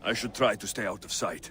I should try to stay out of sight.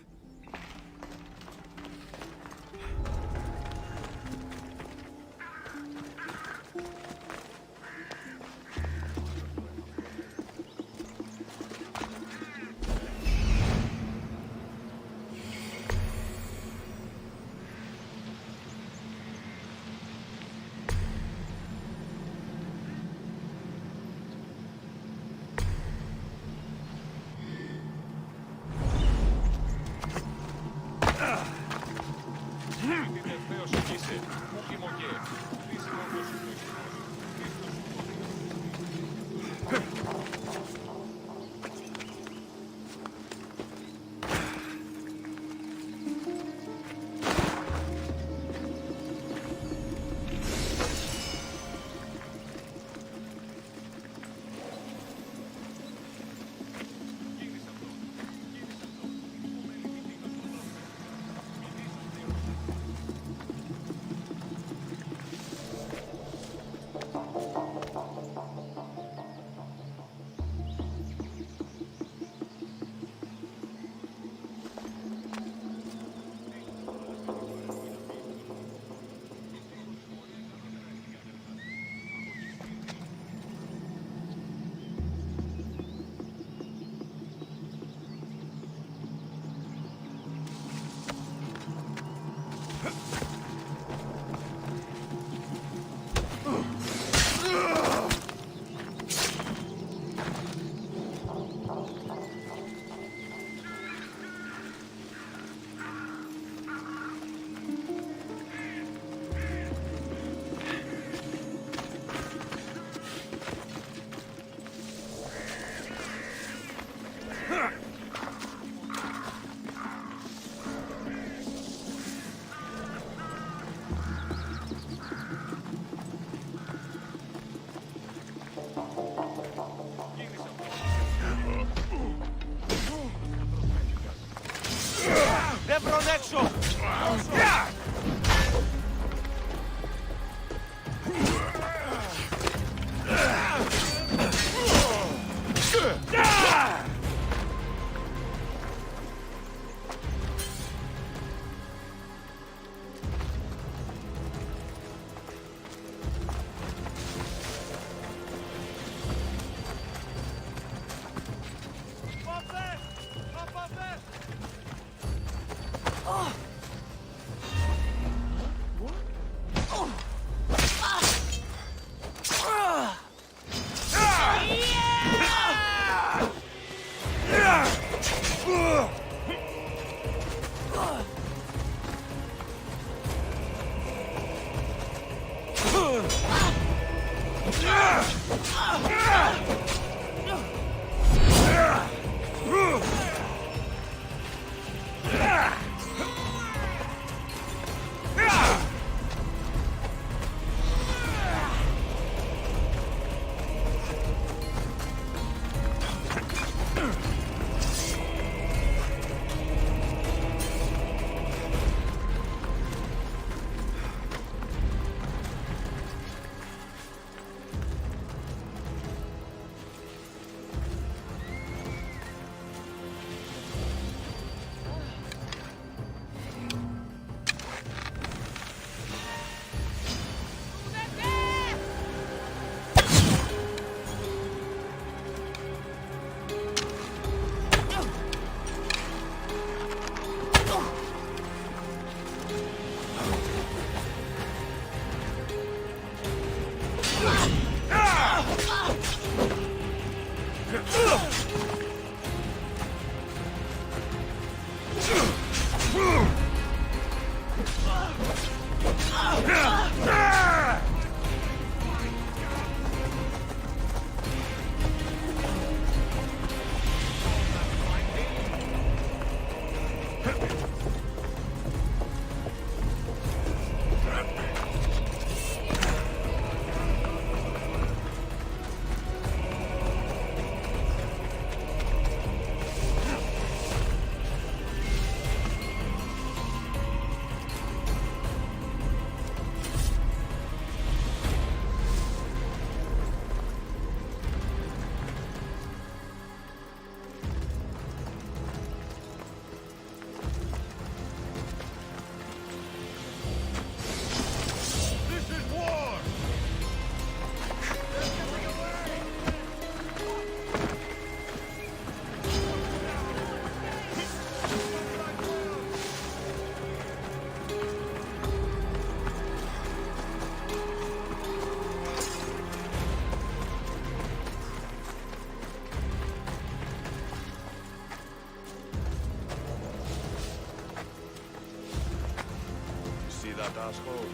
that asshole.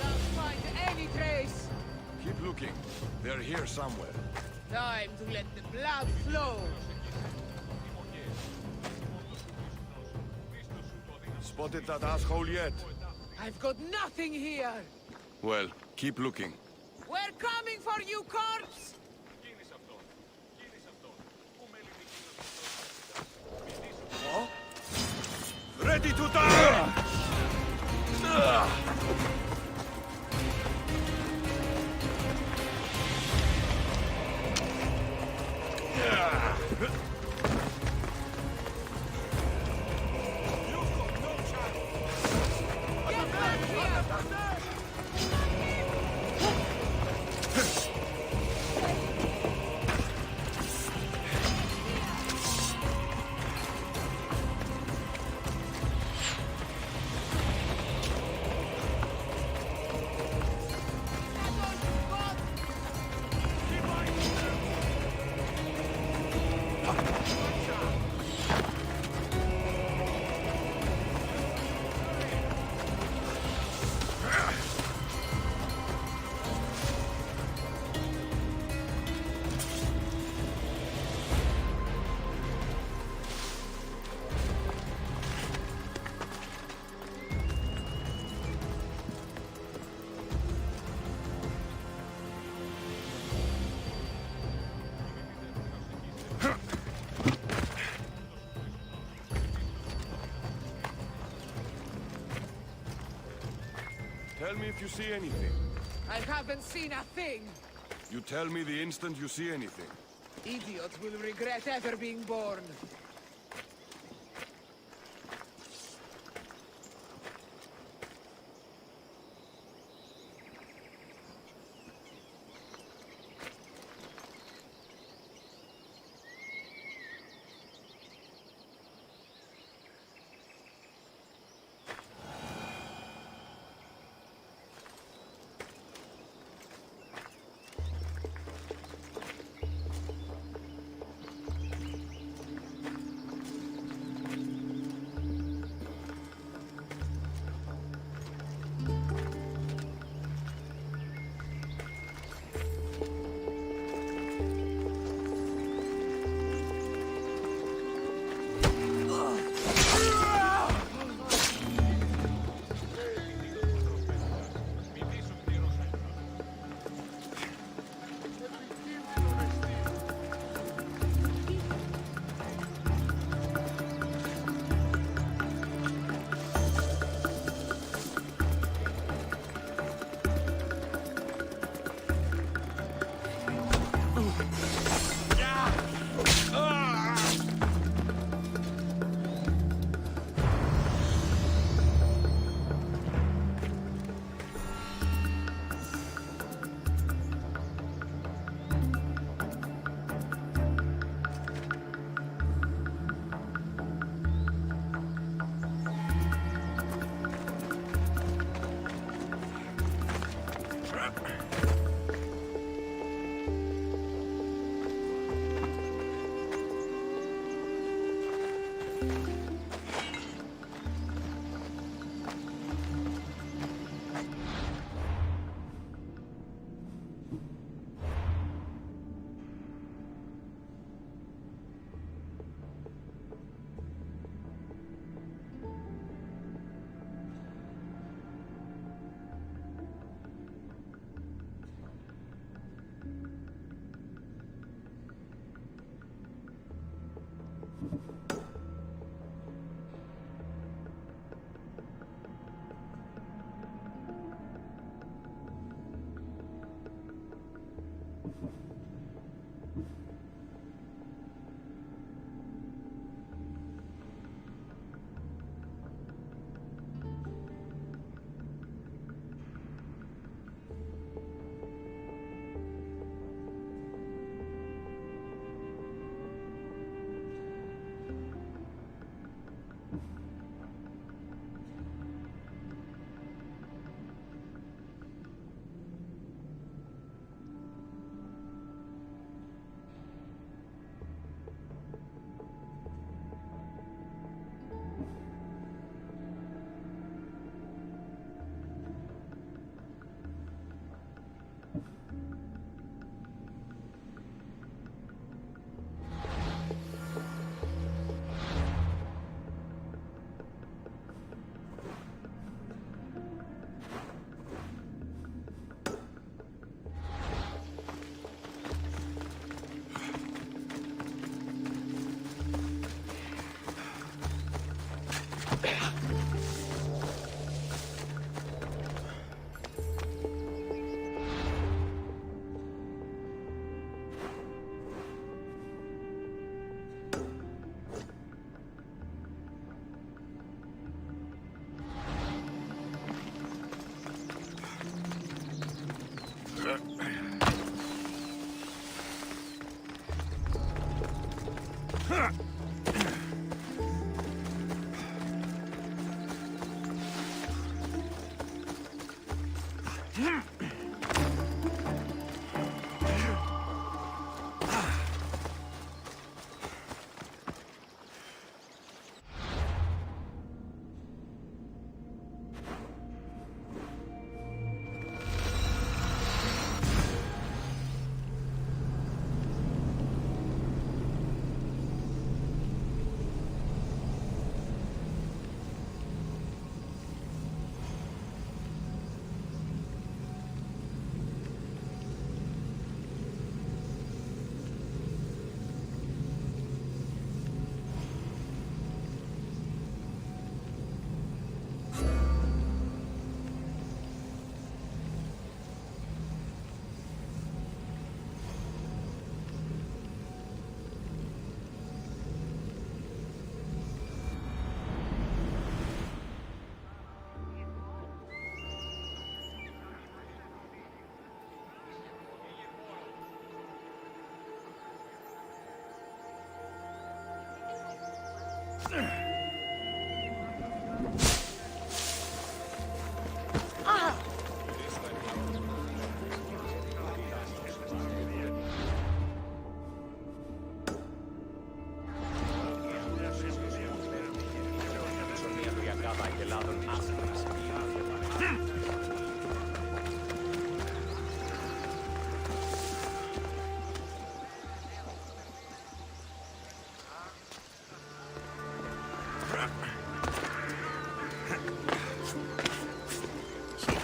Can't find any trace. Keep looking. They're here somewhere. Time to let the blood flow. Spotted that asshole yet? I've got nothing here. Well, keep looking. We're coming for you, corpse! Ready to die! Get back here! Tell me if you see anything. I haven't seen a thing. You tell me the instant you see anything. Idiots will regret ever being born.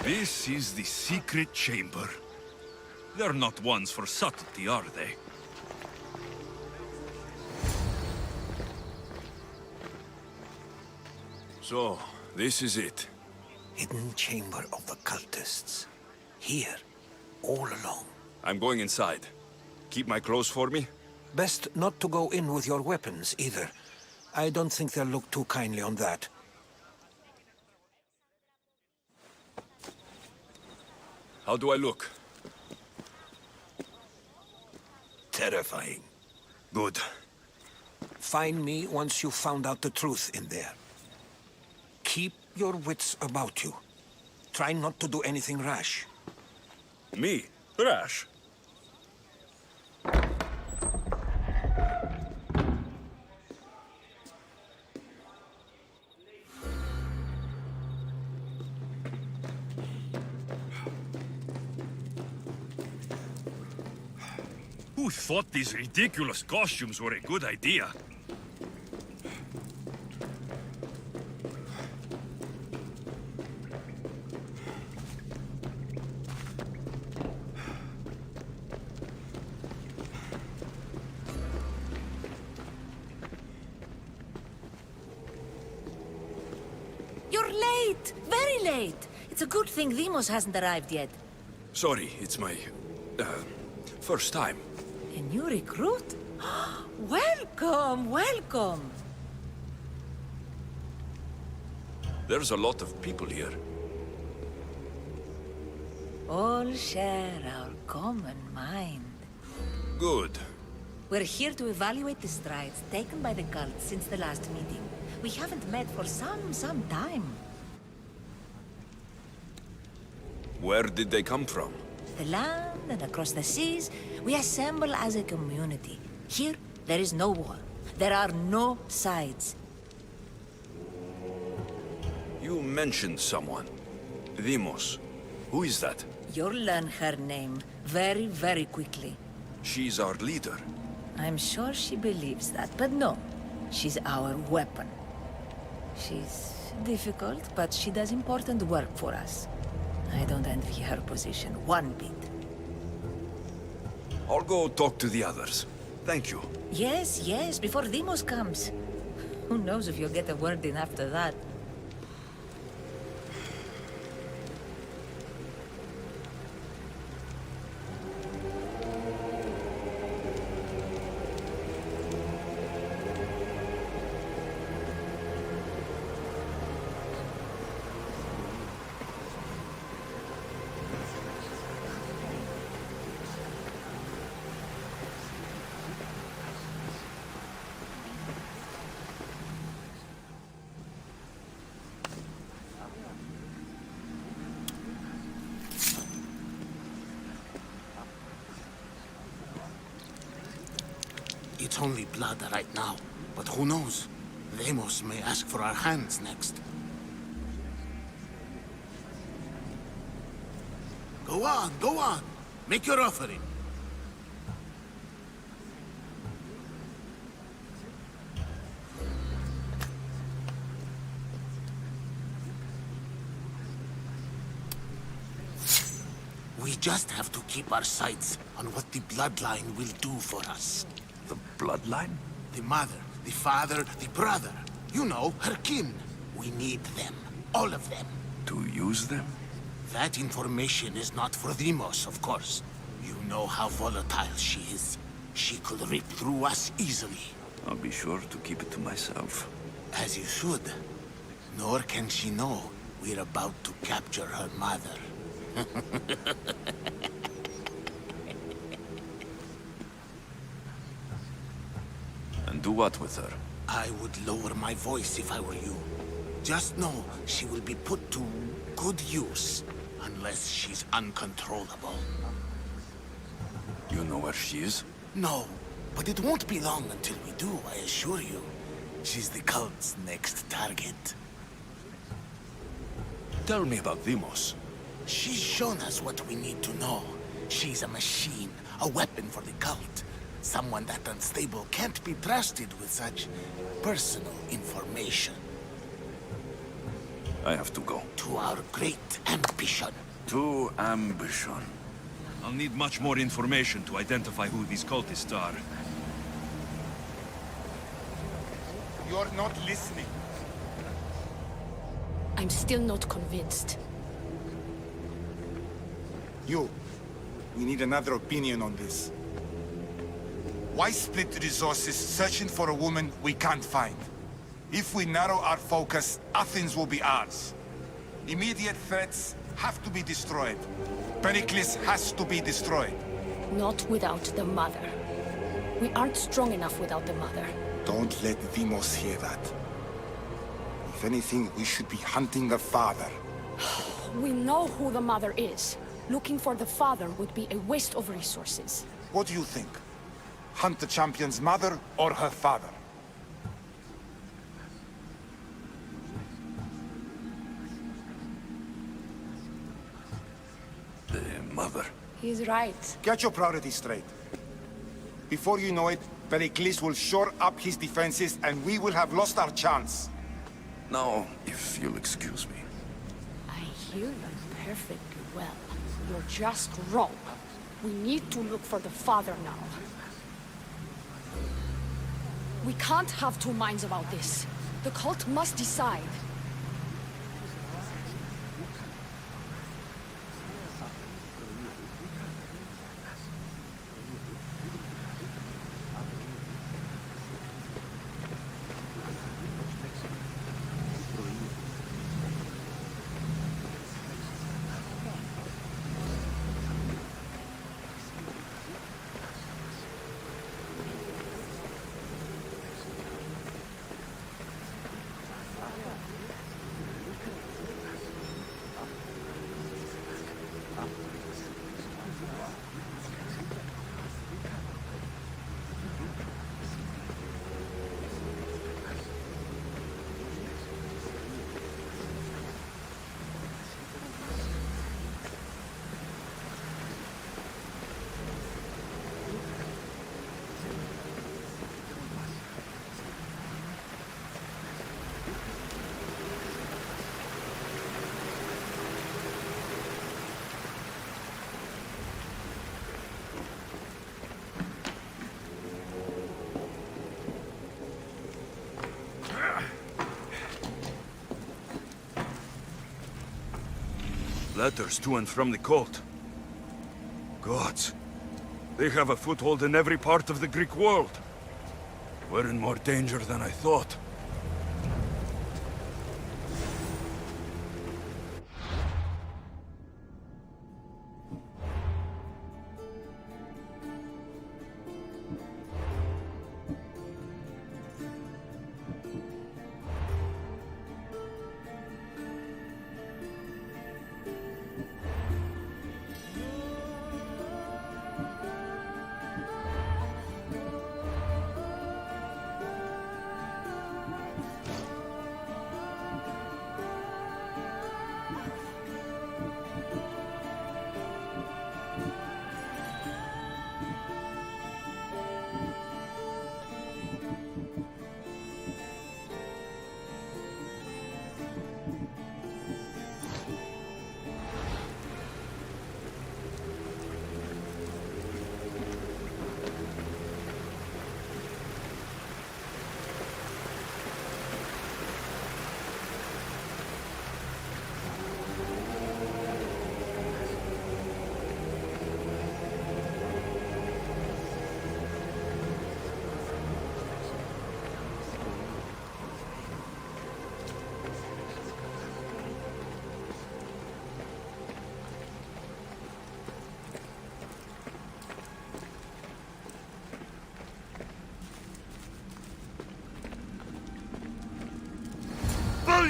This is the secret chamber. They're not ones for subtlety, are they? So, this is it. Hidden chamber of the cultists. Here, all alone. I'm going inside. Keep my clothes for me? Best not to go in with your weapons, either. I don't think they'll look too kindly on that. How do I look? Terrifying. Good. Find me once you've found out the truth in there. Keep your wits about you. Try not to do anything rash. Me? Rash? Who thought these ridiculous costumes were a good idea? You're late! Very late! It's a good thing Demos hasn't arrived yet. Sorry, it's my... first time. A new recruit? Welcome, welcome! There's a lot of people here. All share our common mind. Good. We're here to evaluate the strides taken by the cult since the last meeting. We haven't met for some time. Where did they come from? The land and across the seas, we assemble as a community. Here, there is no war. There are no sides. You mentioned someone. Demos. Who is that? You'll learn her name very, very quickly. She's our leader. I'm sure she believes that, but no. She's our weapon. She's difficult, but she does important work for us. I don't envy her position one bit. I'll go talk to the others. Thank you. Yes, yes, before Demos comes. Who knows if you'll get a word in after that. It's only blood right now. But who knows? Deimos may ask for our hands next. Go on, go on. Make your offering. We just have to keep our sights on what the bloodline will do for us. The bloodline? The mother, the father, the brother. You know, her kin. We need them. All of them. To use them? That information is not for Deimos, of course. You know how volatile she is. She could rip through us easily. I'll be sure to keep it to myself. As you should. Nor can she know we're about to capture her mother. And do what with her? I would lower my voice if I were you. Just know she will be put to good use, unless she's uncontrollable. You know where she is? No, but it won't be long until we do, I assure you. She's the cult's next target. Tell me about Deimos. She's shown us what we need to know. She's a machine, a weapon for the cult. Someone that unstable can't be trusted with such personal information. I have to go. To our great ambition. To ambition. I'll need much more information to identify who these cultists are. You're not listening. I'm still not convinced. We need another opinion on this. Why split the resources searching for a woman we can't find? If we narrow our focus, Athens will be ours. Immediate threats have to be destroyed. Pericles has to be destroyed. Not without the mother. We aren't strong enough without the mother. Don't let Deimos hear that. If anything, we should be hunting the father. We know who the mother is. Looking for the father would be a waste of resources. What do you think? Hunt the champion's mother or her father? The mother. He's right. Get your priorities straight. Before you know it, Pericles will shore up his defenses and we will have lost our chance. Now, if you'll excuse me. I hear you perfectly well. You're just wrong. We need to look for the father now. We can't have two minds about this. The cult must decide. Letters to and from the cult. Gods. They have a foothold in every part of the Greek world. We're in more danger than I thought.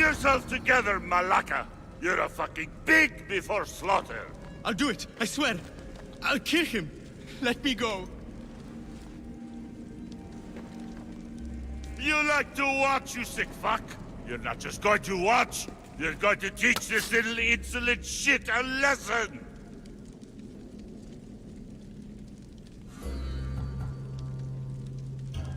yourself together, Malaka! You're a fucking pig before slaughter! I'll do it, I swear. I'll kill him. Let me go. You like to watch, you sick fuck? You're not just going to watch, you're going to teach this little insolent shit a lesson!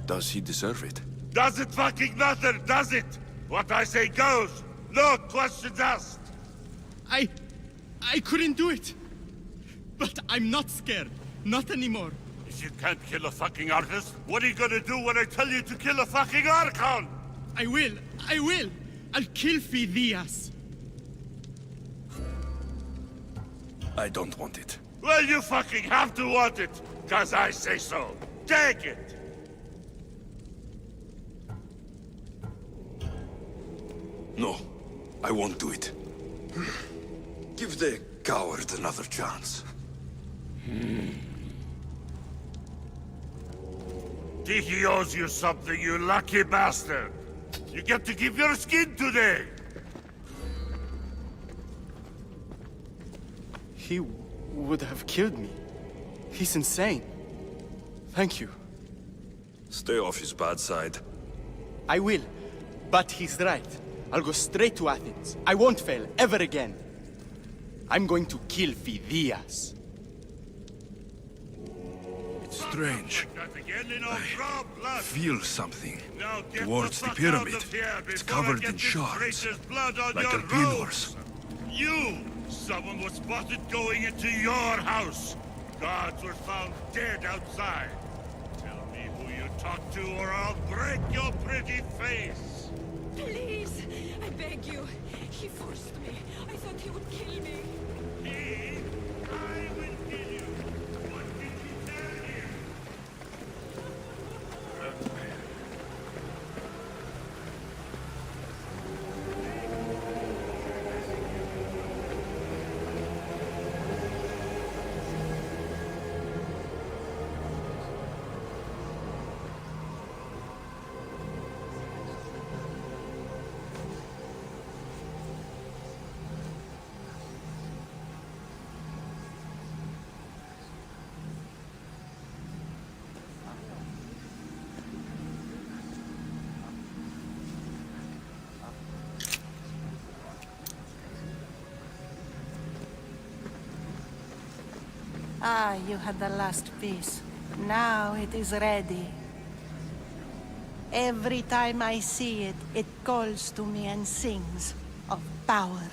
Does he deserve it? Does it fucking matter, does it? What I say goes, no questions asked! I couldn't do it. But I'm not scared. Not anymore. If you can't kill a fucking artist, what are you gonna do when I tell you to kill a fucking Archon? I will. I'll kill Phidias. I don't want it. Well, you fucking have to want it, cause I say so. Take it! No, I won't do it. Give the coward another chance. Tiki owes you something, you lucky bastard! You get to give your skin today! He would have killed me. He's insane. Thank you. Stay off his bad side. I will. But he's right. I'll go straight to Athens. I won't fail ever again. I'm going to kill Phidias. It's strange. I Feel something towards the pyramid. It's covered in shards, like Alpinor's. You! Someone was spotted going into your house. Guards were found dead outside. Tell me who you talked to or I'll break your pretty face. Please, I beg you. He forced me. I thought he would kill me. Me? I will kill you. What did he tell you? Ah, you had the last piece. Now it is ready. Every time I see it, it calls to me and sings of power.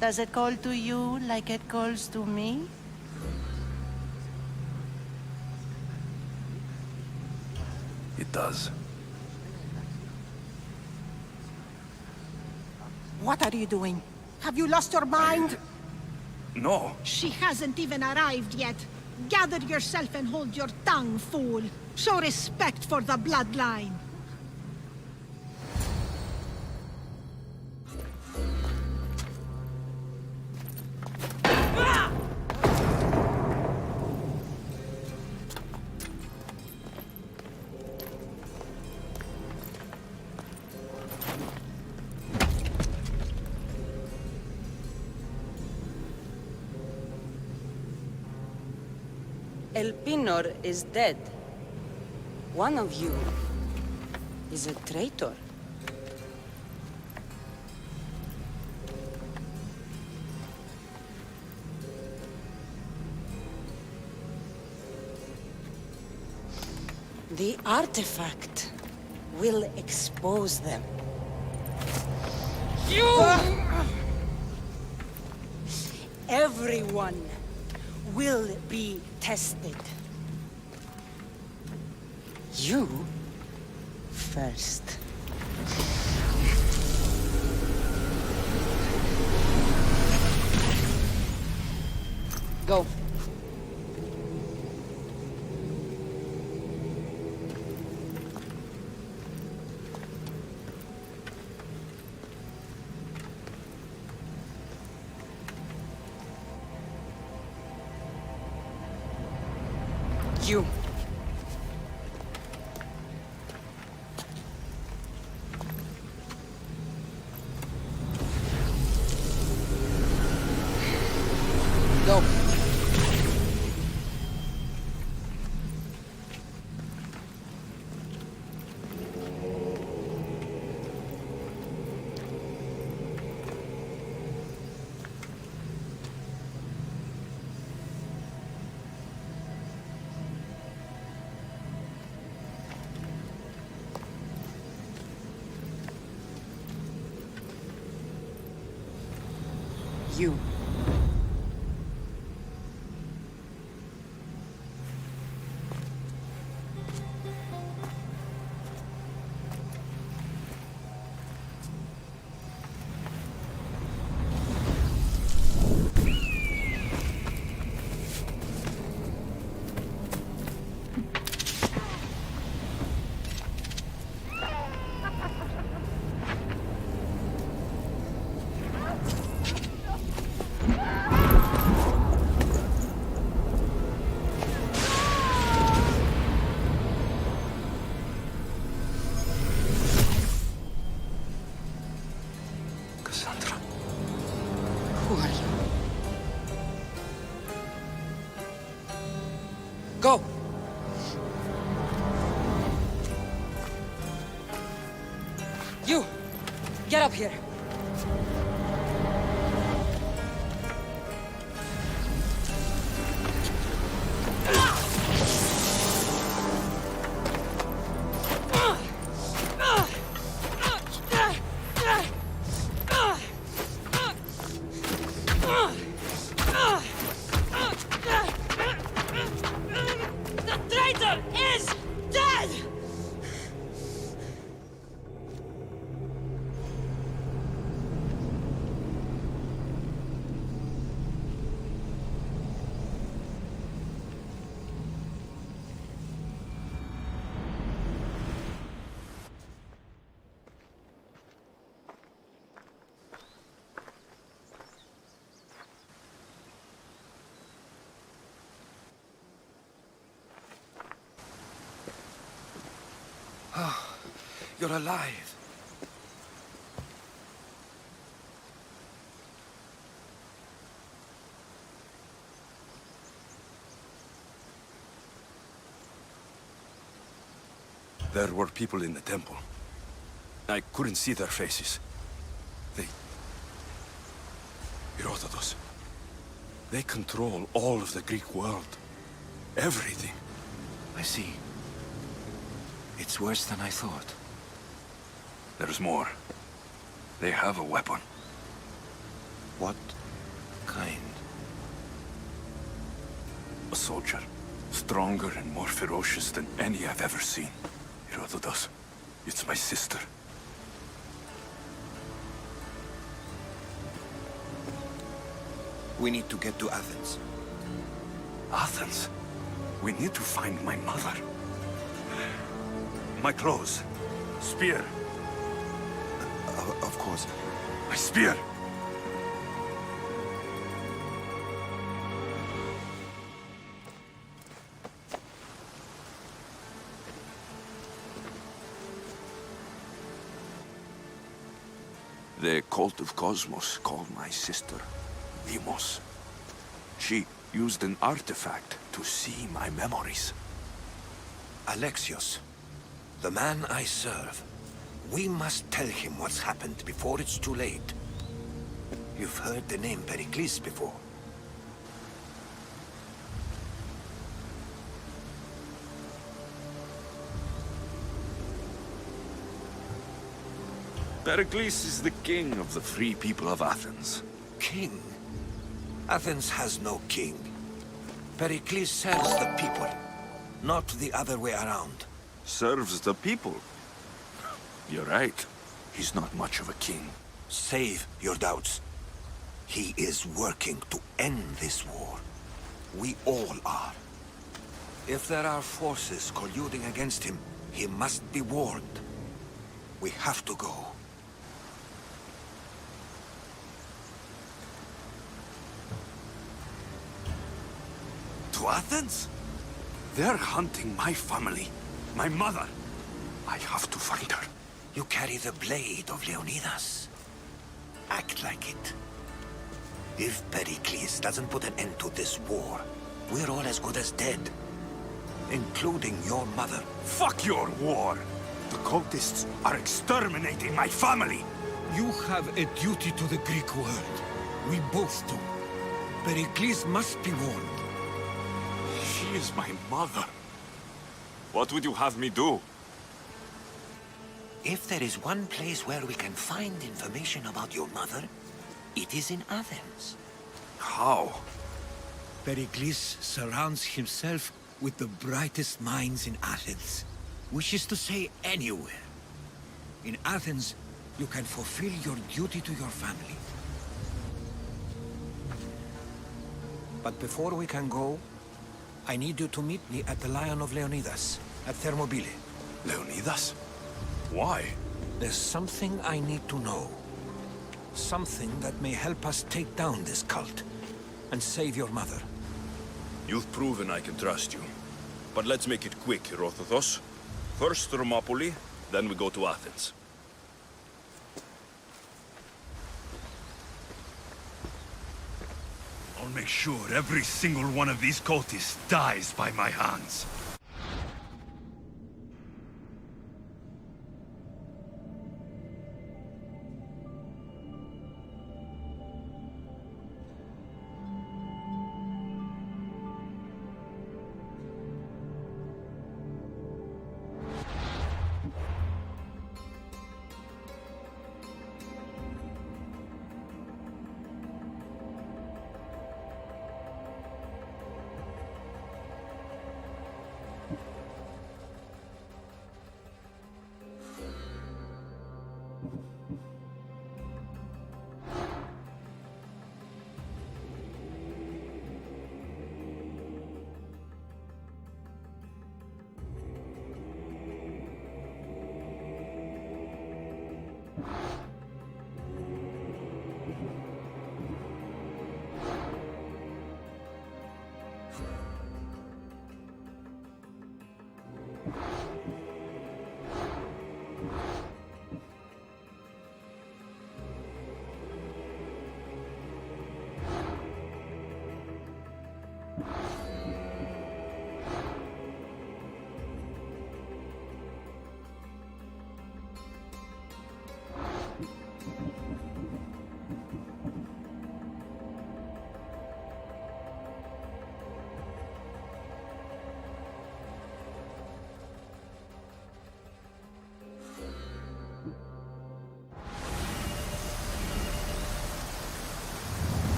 Does it call to you like it calls to me? It does. What are you doing? Have you lost your mind? No. She hasn't even arrived yet. Gather yourself and hold your tongue, fool. Show respect for the bloodline. Elpinor is dead. One of you is a traitor. The artifact will expose them. You! Everyone will be tested. You first. Go. You. Go. You. Cassandra. Who are you? Go. You! Get up here! The traitor is dead! You're alive. There were people in the temple. I couldn't see their faces. Herodotus. They control all of the Greek world. Everything. I see. It's worse than I thought. There's more. They have a weapon. What kind? A soldier. Stronger and more ferocious than any I've ever seen. Herodotus. It's my sister. We need to get to Athens. Athens? We need to find my mother. My clothes. Spear. Of course. My spear! The cult of Cosmos called my sister Demos. She used an artifact to see my memories. Alexios, the man I serve. We must tell him what's happened before it's too late. You've heard the name Pericles before. Pericles is the king of the free people of Athens. King? Athens has no king. Pericles serves the people, not the other way around. Serves the people? You're right. He's not much of a king. Save your doubts. He is working to end this war. We all are. If there are forces colluding against him, he must be warned. We have to go. To Athens? They're hunting my family, my mother. I have to find her. You carry the blade of Leonidas. Act like it. If Pericles doesn't put an end to this war, we're all as good as dead. Including your mother. Fuck your war! The cultists are exterminating my family! You have a duty to the Greek world. We both do. Pericles must be warned. She is my mother. What would you have me do? If there is one place where we can find information about your mother, it is in Athens. How? Pericles surrounds himself with the brightest minds in Athens. Which is to say, anywhere. In Athens, you can fulfill your duty to your family. But before we can go, I need you to meet me at the Lion of Leonidas, at Thermopylae. Leonidas? Why? There's something I need to know. Something that may help us take down this cult and save your mother. You've proven I can trust you. But let's make it quick, Herodotos. First Thermopylae, then we go to Athens. I'll make sure every single one of these cultists dies by my hands.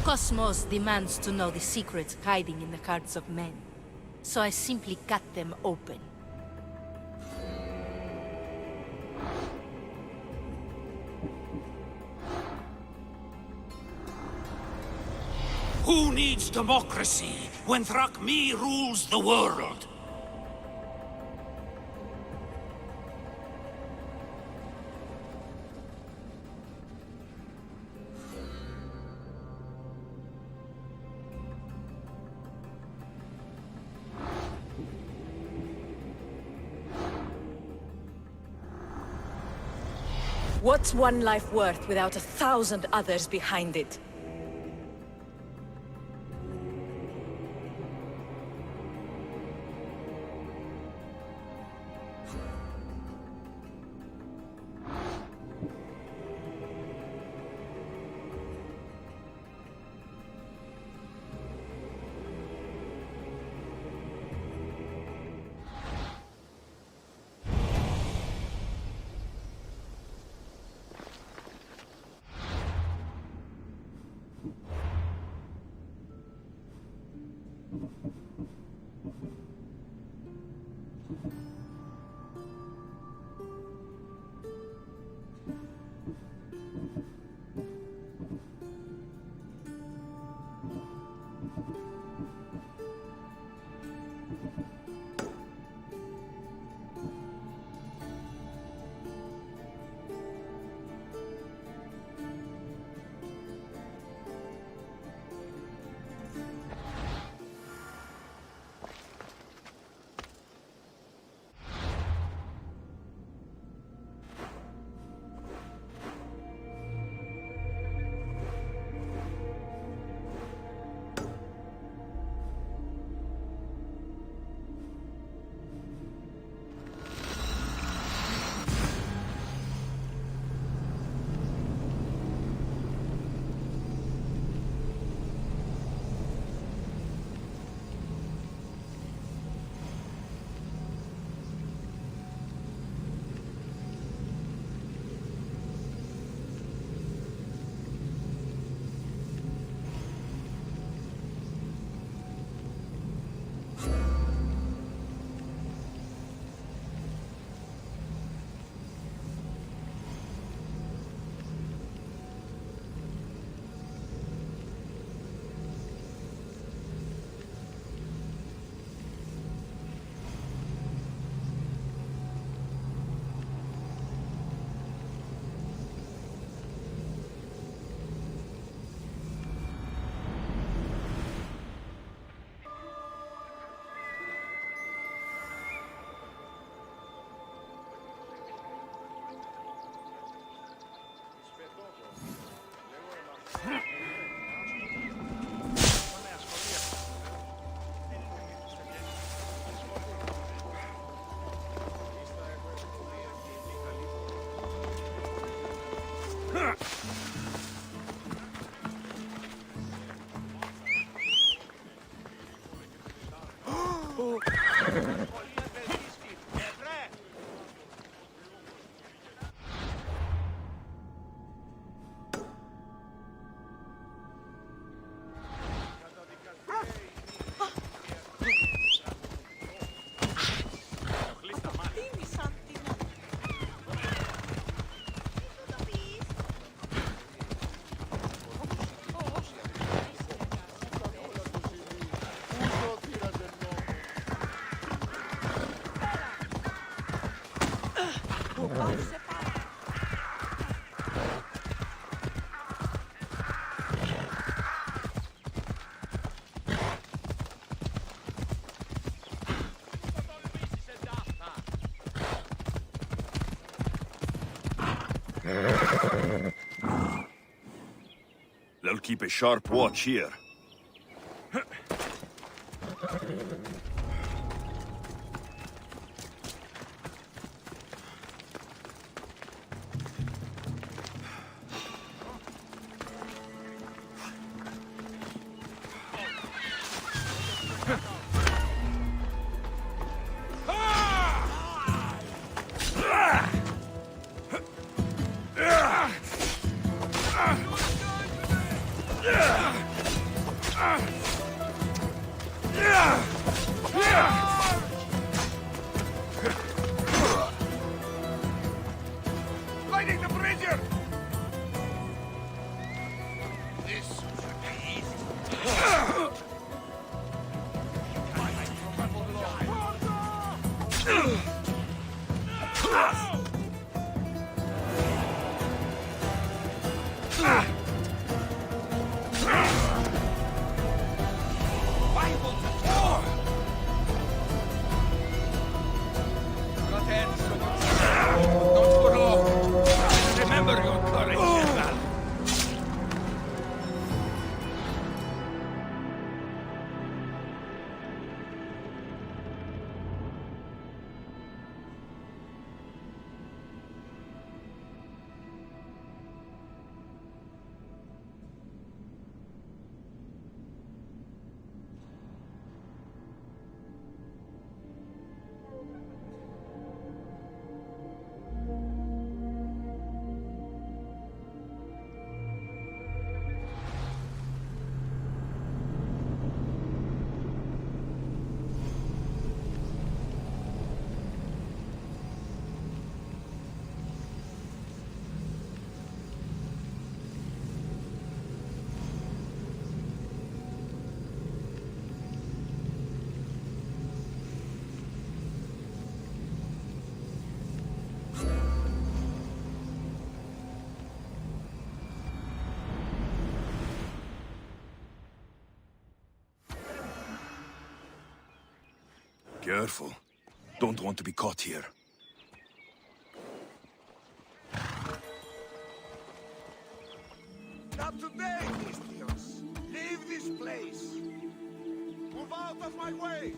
Cosmos demands to know the secrets hiding in the hearts of men. So I simply cut them open. Who needs democracy when Thrakmi rules the world? What's one life worth without 1,000 others behind it? They'll keep a sharp watch here. Lighting the brazier! This should be easy. Remember your courage, General. Careful. Don't want to be caught here. Not today, Mistios. Leave this place. Move out of my way.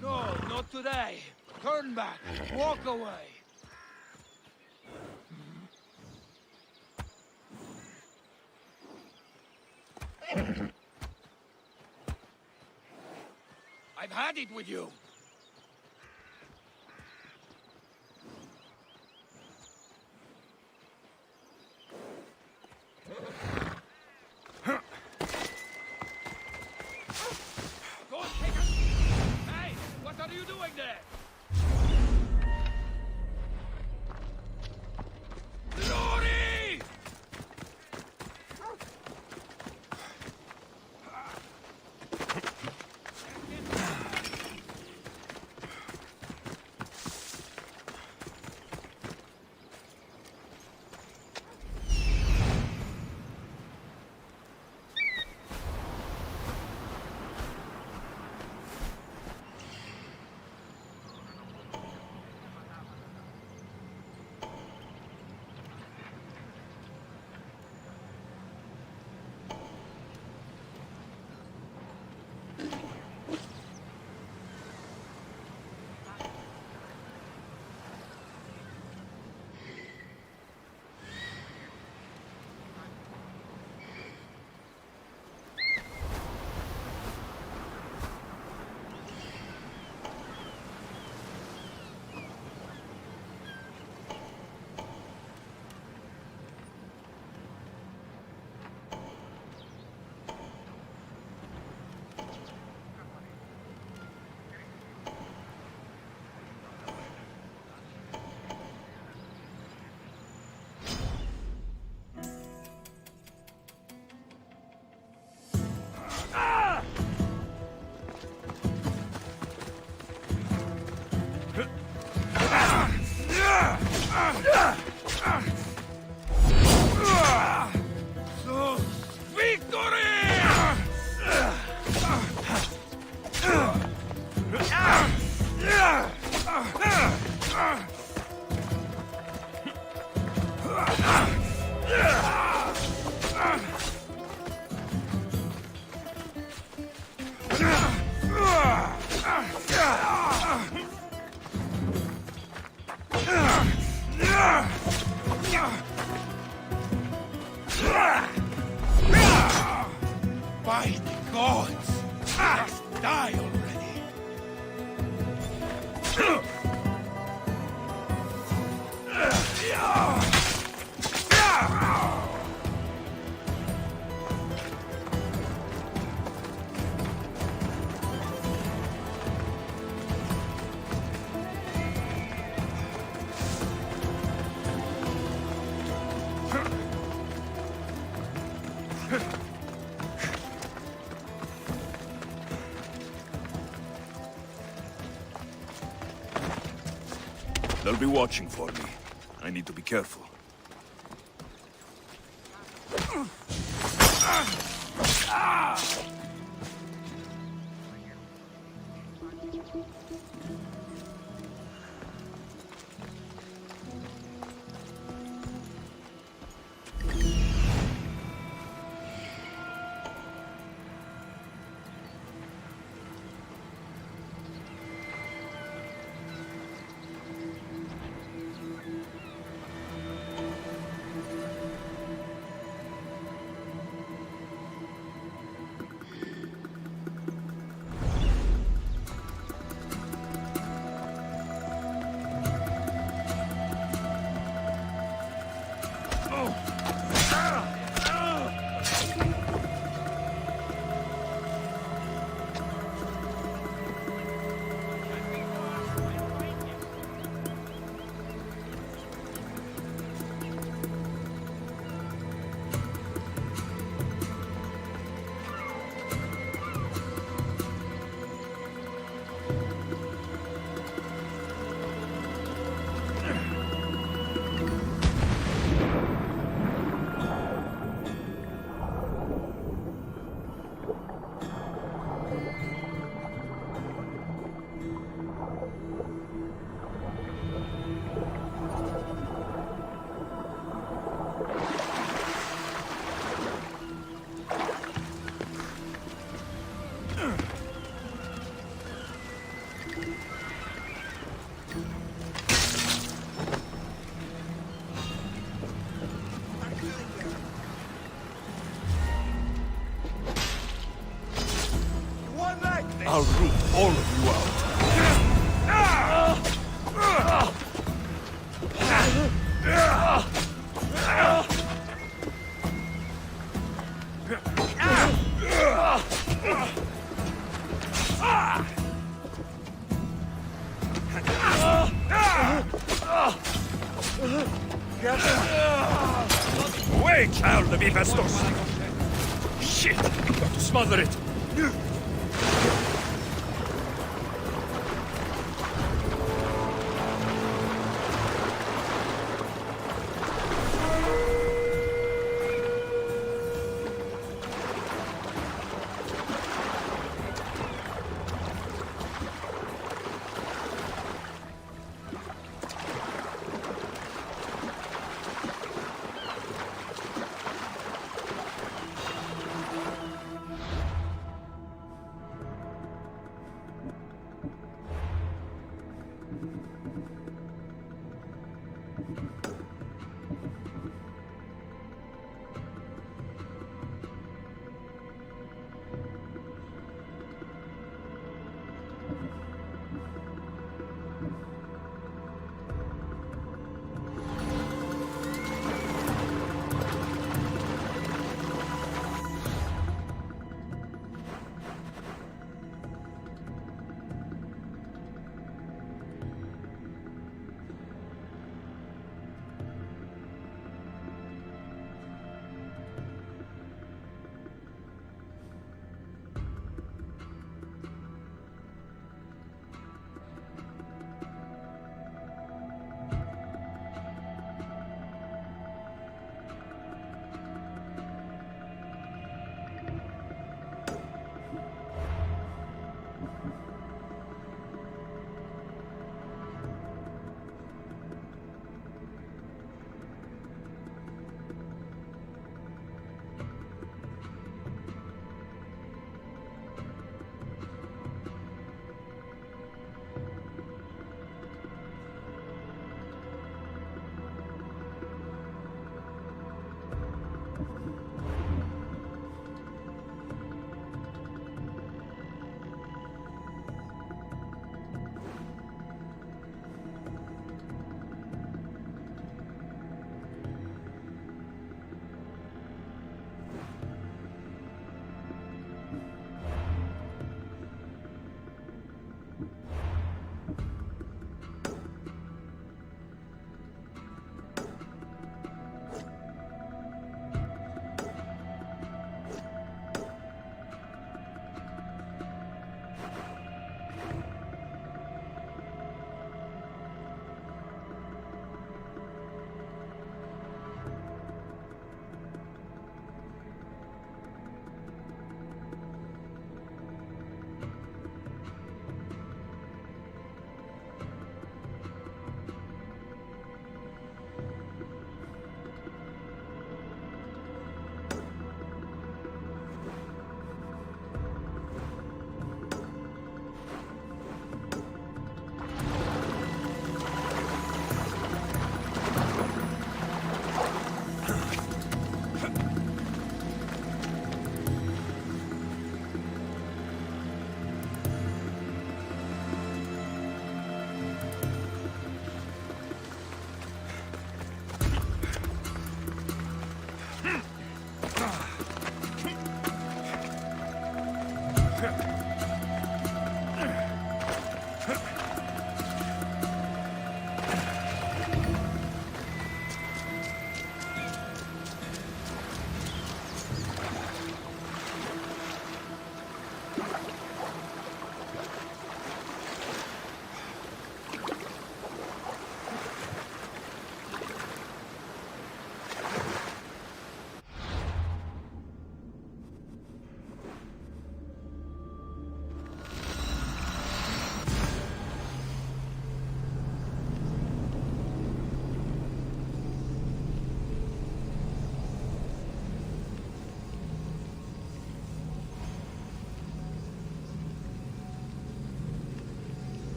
No, not today. Turn back. Walk away. I've had it with you. Go and take it. Hey, what are you doing there? Glory! By the gods! Just die already! They'll be watching for me. I need to be careful. I'll root all of you out. Away, child of Hephaestus! Shit! Got to smother it!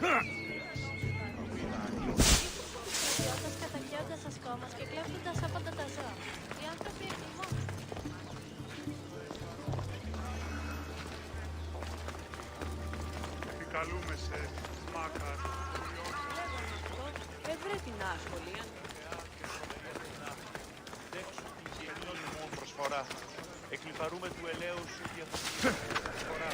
Στρατιώτες καταχέοντας σας κόμμας και κλέβοντας άπαντα τα ζώα. Οι άνθρωποι εκτιμούν. Επικαλούμε σε μάκαρ. Λέγον αυτό, εύρε την άσχολη. Δέξου την γελών ημών προσφορά. Εκλιπαρούμε του ελέους σου για την προσφορά.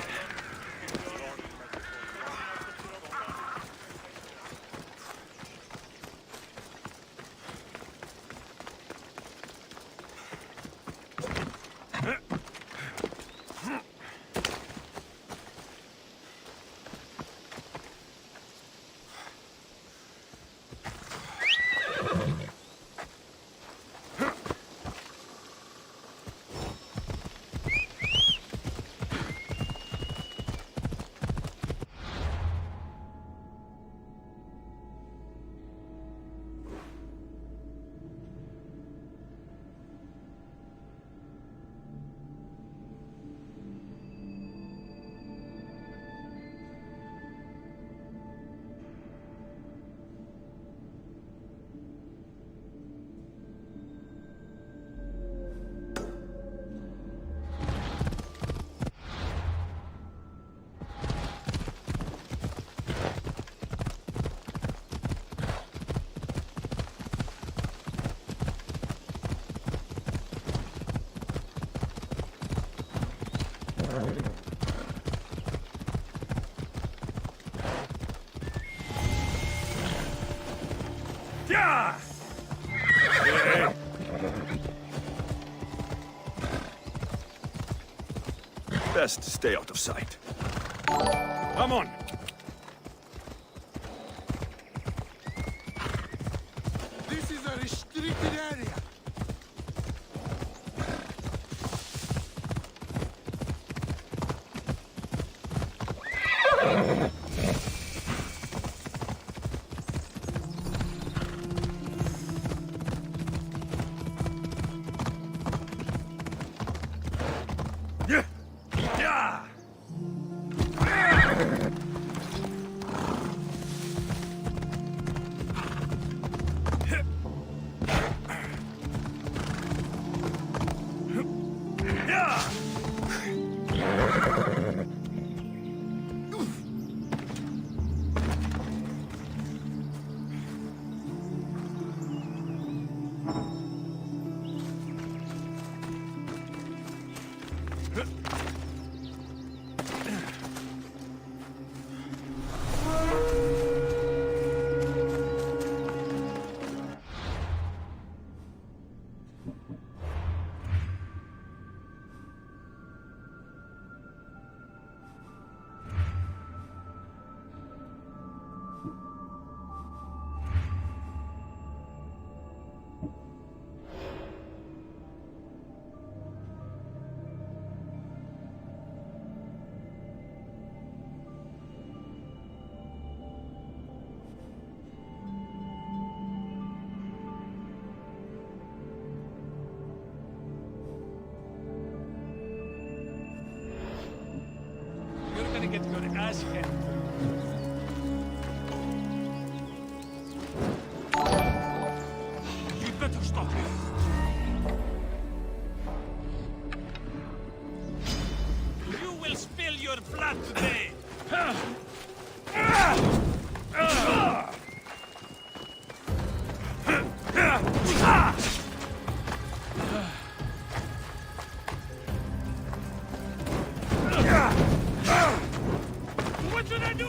Best stay out of sight. Come on! This is a restricted area. Get your ass handed. You better stop him. You will spill your blood today. What should I do?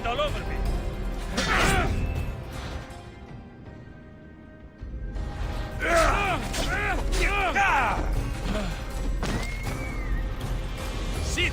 All over me. Sit.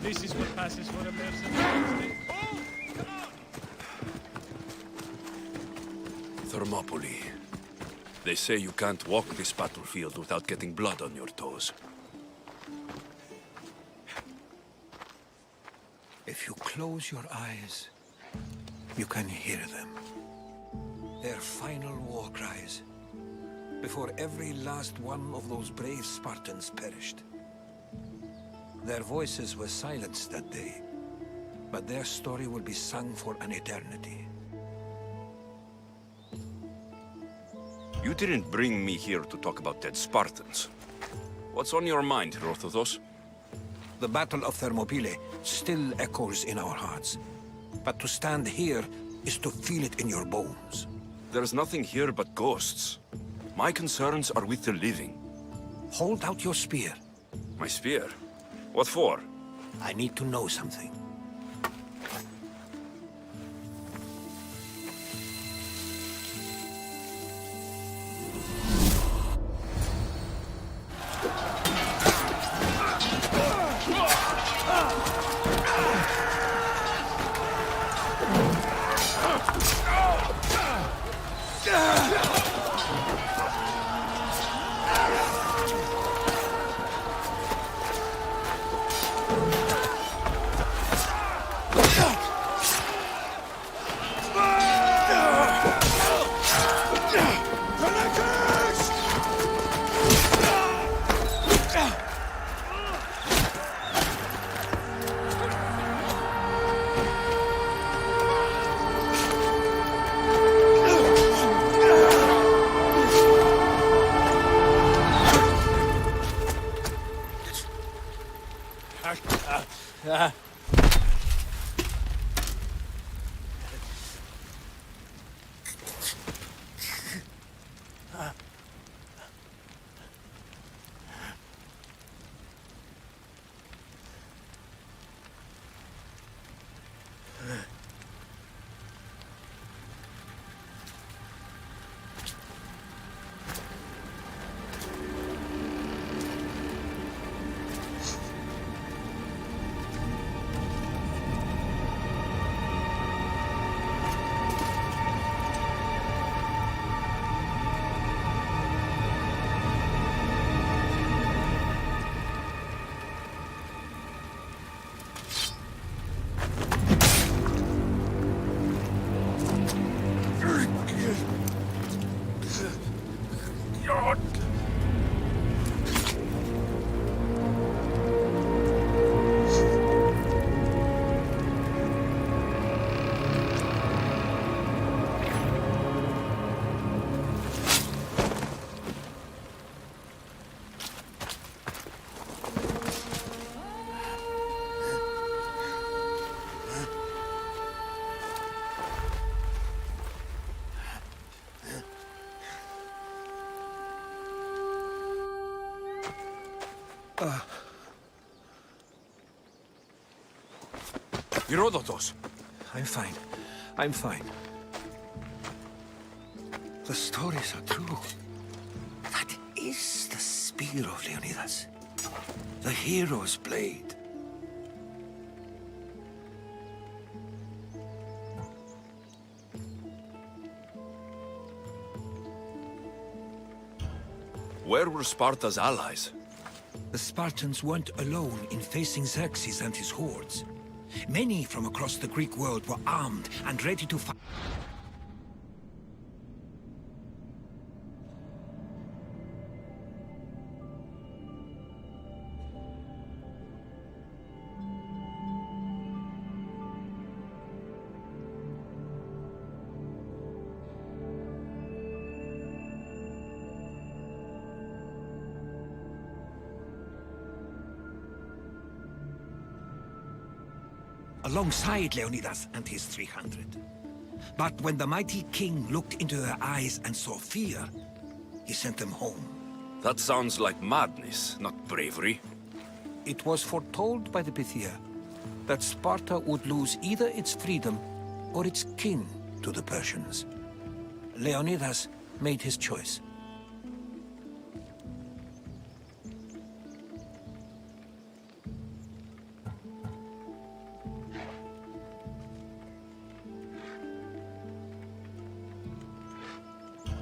This is what passes for a mercenary. Thermopylae. They say you can't walk this battlefield without getting blood on your toes. If you close your eyes, you can hear them. Their final war cries, before every last one of those brave Spartans perished. Their voices were silenced that day, but their story will be sung for an eternity. You didn't bring me here to talk about dead Spartans. What's on your mind, Herodotus? The Battle of Thermopylae still echoes in our hearts. But to stand here is to feel it in your bones. There's nothing here but ghosts. My concerns are with the living. Hold out your spear. My spear? What for? I need to know something. Herodotus! I'm fine. I'm fine. The stories are true. That is the spear of Leonidas. The hero's blade. Where were Sparta's allies? The Spartans weren't alone in facing Xerxes and his hordes. Many from across the Greek world were armed and ready to fight. Alongside Leonidas and his 300. But when the mighty king looked into their eyes and saw fear, he sent them home. That sounds like madness, not bravery. It was foretold by the Pythia that Sparta would lose either its freedom or its king to the Persians. Leonidas made his choice.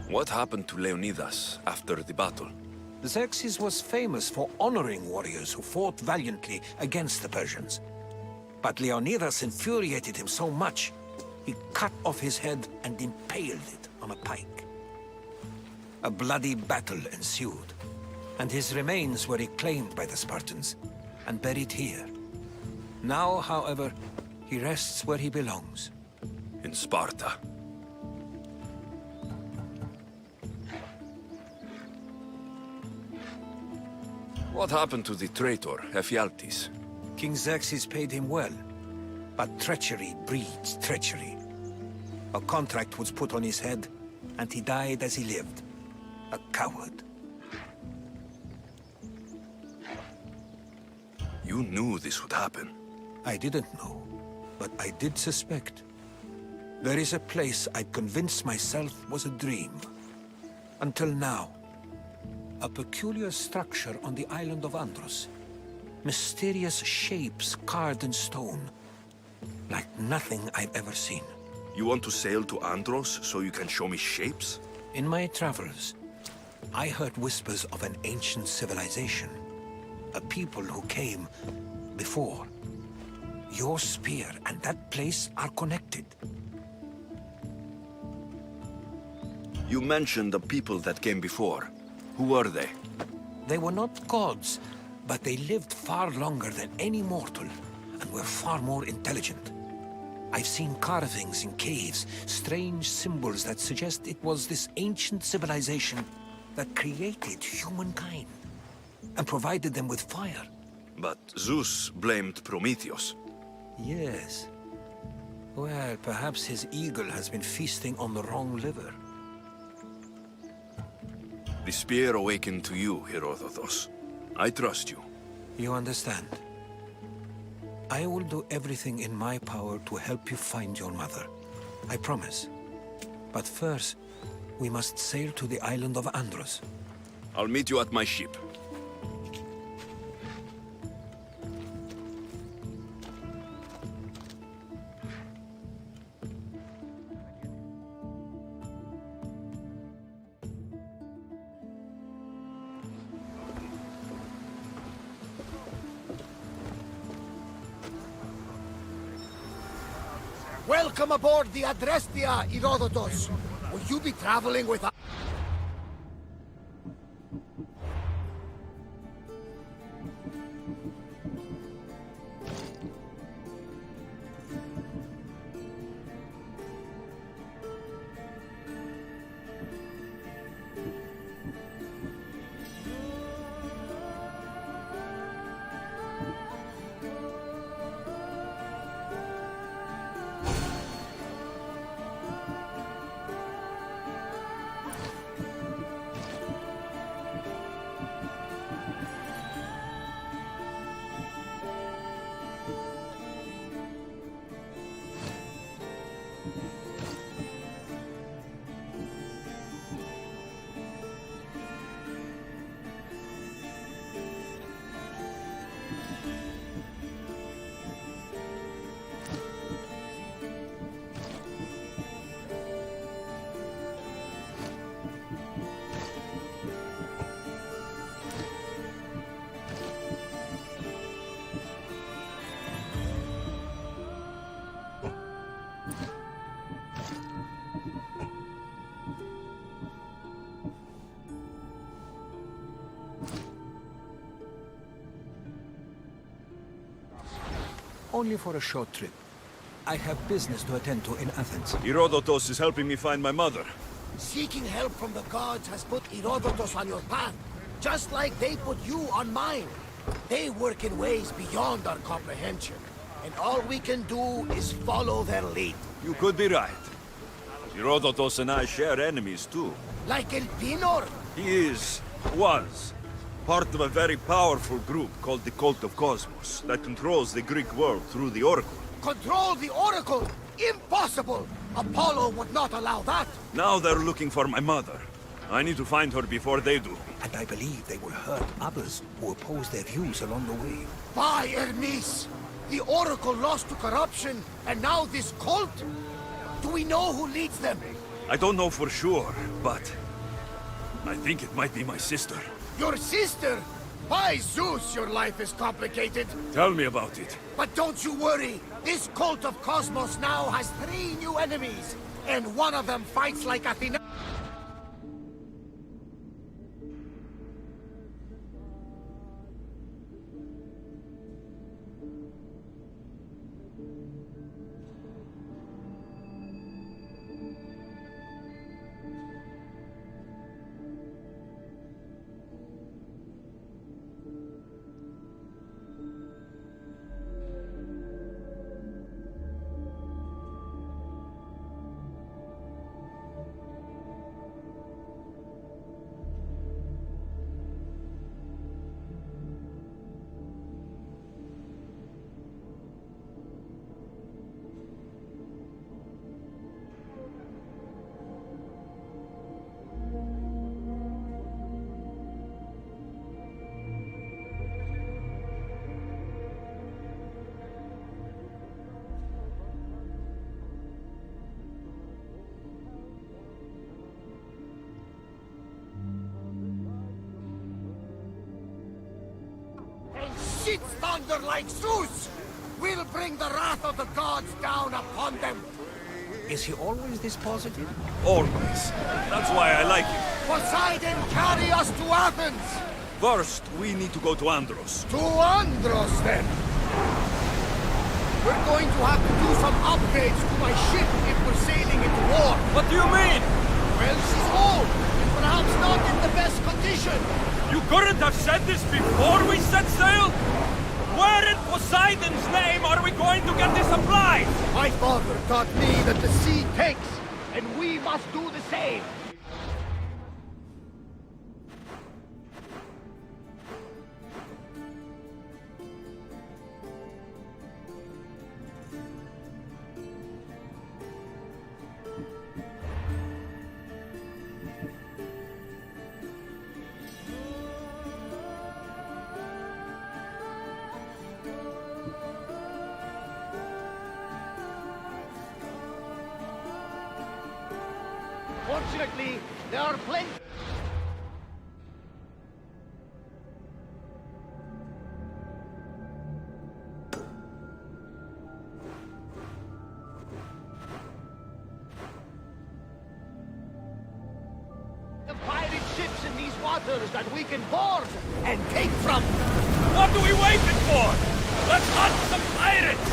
What happened to Leonidas after the battle? Xerxes was famous for honoring warriors who fought valiantly against the Persians. But Leonidas infuriated him so much, he cut off his head and impaled it on a pike. A bloody battle ensued, and his remains were reclaimed by the Spartans and buried here. Now, however, he rests where he belongs. In Sparta. What happened to the traitor, Ephialtes? King Xerxes paid him well, but treachery breeds treachery. A contract was put on his head, and he died as he lived. A coward. You knew this would happen. I didn't know, but I did suspect. There is a place I'd convinced myself was a dream. Until now. A peculiar structure on the island of Andros. Mysterious shapes carved in stone. Like nothing I've ever seen. You want to sail to Andros so you can show me shapes? In my travels, I heard whispers of an ancient civilization. A people who came before. Your spear and that place are connected. You mentioned the people that came before. Who were they? They were not gods, but they lived far longer than any mortal, and were far more intelligent. I've seen carvings in caves, strange symbols that suggest it was this ancient civilization that created humankind, and provided them with fire. But Zeus blamed Prometheus. Yes. Well, perhaps his eagle has been feasting on the wrong liver. The spear awakened to you, Herodotus. I trust you. You understand. I will do everything in my power to help you find your mother. I promise. But first, we must sail to the island of Andros. I'll meet you at my ship. Welcome aboard the Adrestia, Herodotus. Will you be traveling with us? Only for a short trip. I have business to attend to in Athens. Herodotus is helping me find my mother. Seeking help from the gods has put Herodotus on your path, just like they put you on mine. They work in ways beyond our comprehension, and all we can do is follow their lead. You could be right. Herodotus and I share enemies too. Like Elpinor? He was, part of a very powerful group called the Cult of Cosmos that controls the Greek world through the Oracle. Control the Oracle? Impossible! Apollo would not allow that! Now they're looking for my mother. I need to find her before they do. And I believe they will hurt others who oppose their views along the way. By Hermes! The Oracle lost to corruption, and now this cult? Do we know who leads them? I don't know for sure, but I think it might be my sister. Your sister? By Zeus, your life is complicated. Tell me about it. But don't you worry. This cult of Cosmos now has 3 new enemies. And one of them fights like Athena. Shit thunder like Zeus! We'll bring the wrath of the gods down upon them! Is he always this positive? Always. That's why I like him. Poseidon, carry us to Athens! First, we need to go to Andros. To Andros, then! We're going to have to do some upgrades to my ship if we're sailing into war. What do you mean? Well, she's old, and perhaps not in the best condition. You couldn't have said this before we set sail? Where in Poseidon's name are we going to get the supplies? My father taught me that the sea takes, and we must do the same. Fortunately, there are plenty... the pirate ships in these waters that we can board and take from. What are we waiting for? Let's hunt some pirates!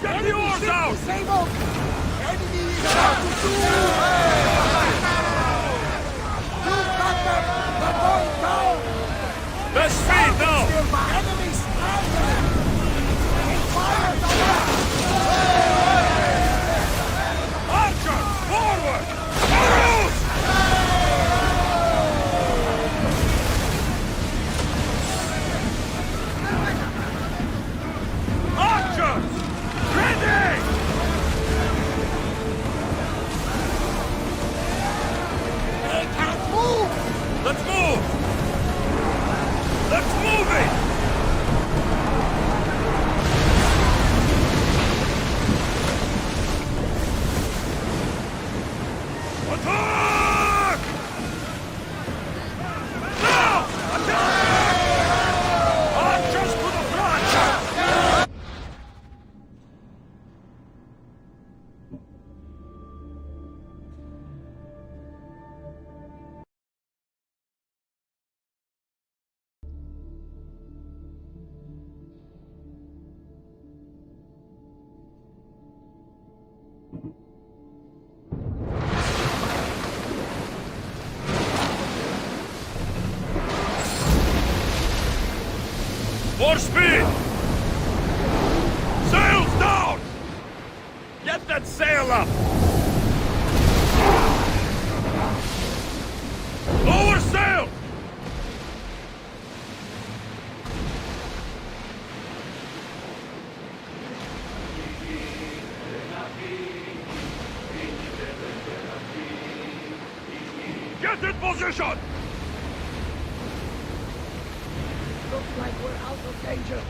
Get the oars out! Let's speed now! Archer! Forward! Arrows! Archers! Ready! They can't move! Let's move! Let's move it! Attack! Now! Attack! Archers to the front! More speed! Sails down! Get that sail up! Get in position! Looks like we're out of danger.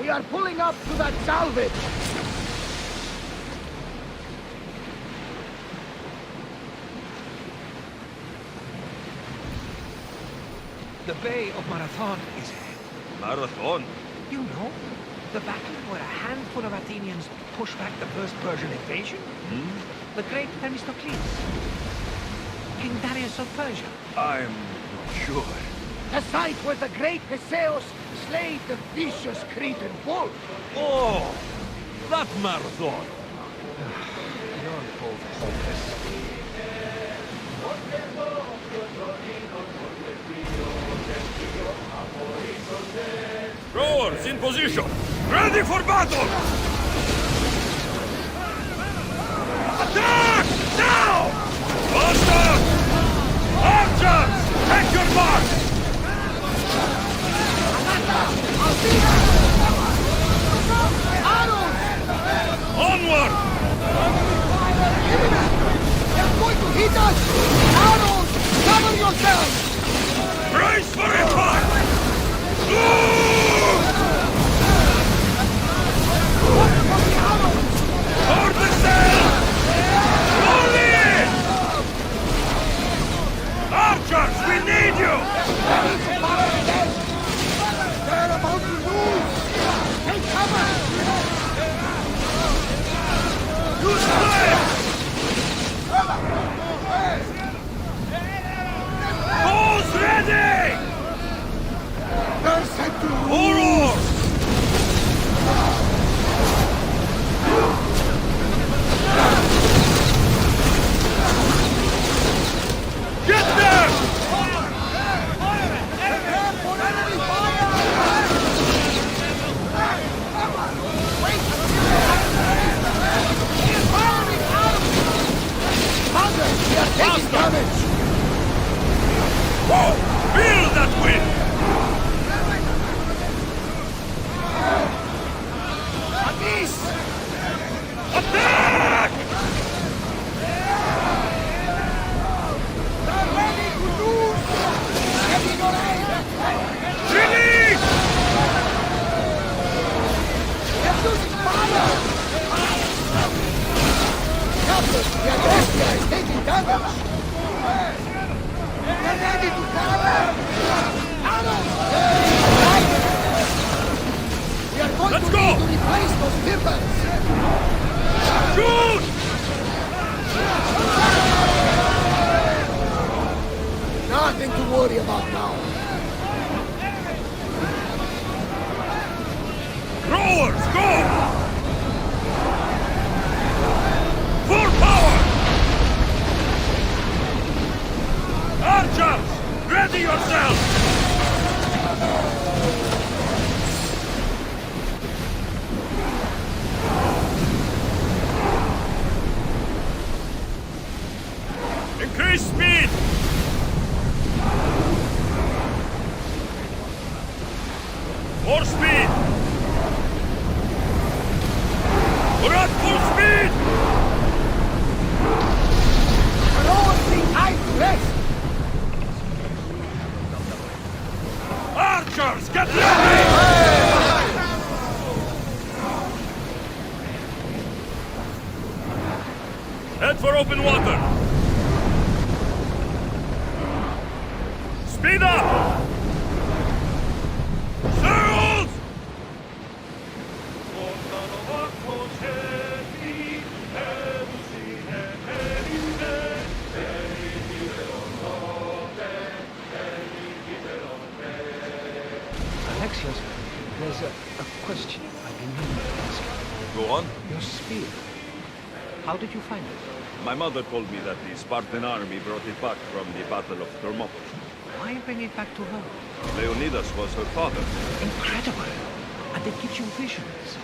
We are pulling up to that salvage! The Bay of Marathon is ahead. Marathon? You know, the battle where a handful of Athenians pushed back the first Persian invasion? The great Themistocles. King Darius of Persia. I'm not sure. The site where the great Theseus slayed the vicious Cretan bull! Oh! That Marathon! You're both hopeless. Rowers in position! Ready for battle! Attack! Now! Faster! Archers! Take your mark! Onward! They're going to hit us! Arrows! Cover yourselves! Brace for impact! Hold the sail! Roll in! Archers, we need you! They're about to lose! Take cover! Use flame! Bows ready! They're set to lose! Horror! Get them! We are taking damage! Whoa! Feel that wind! Amis! Attack! They're ready to lose! Getting your aid! Release! They're losing fire! Captain, the aggressor is taking damage! They're ready to cover! Arrows! We are going to need to replace those timbers! Shoot! Nothing to worry about now. Rowers, go! Full power! Archers, ready yourselves! Increase speed! More speed! We're at full speed! Rowers need time to rest! Archers, get ready! Head for open water! Speed up! Sails! Alexios, there's a question I've been meaning to ask you. Go on. Your spear. How did you find it? My mother told me that the Spartan army brought it back from the Battle of Thermopylae. Why bring it back to her? Leonidas was her father. Incredible. And it gives you visions.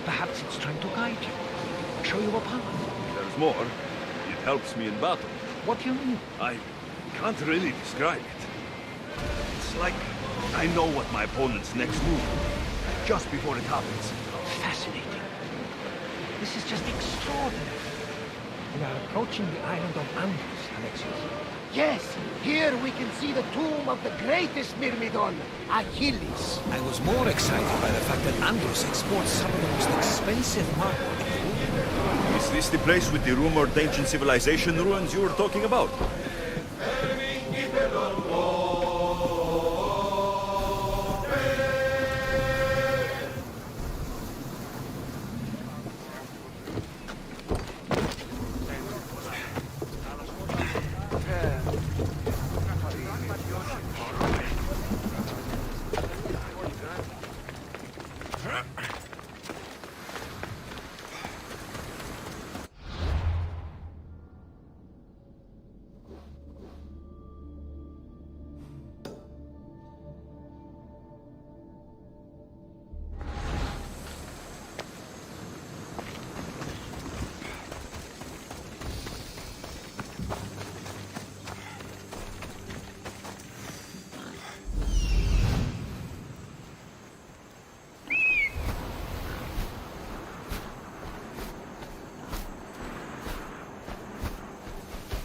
Perhaps it's trying to guide you. Show you a path. There's more. It helps me in battle. What do you mean? I can't really describe it. It's like I know what my opponent's next move just before it happens. Fascinating. This is just extraordinary. We are approaching the island of Andros, Alexios. Yes, here we can see the tomb of the greatest Myrmidon, Achilles. I was more excited by the fact that Andros exports some of the most expensive marble in the world. Is this the place with the rumored ancient civilization ruins you were talking about?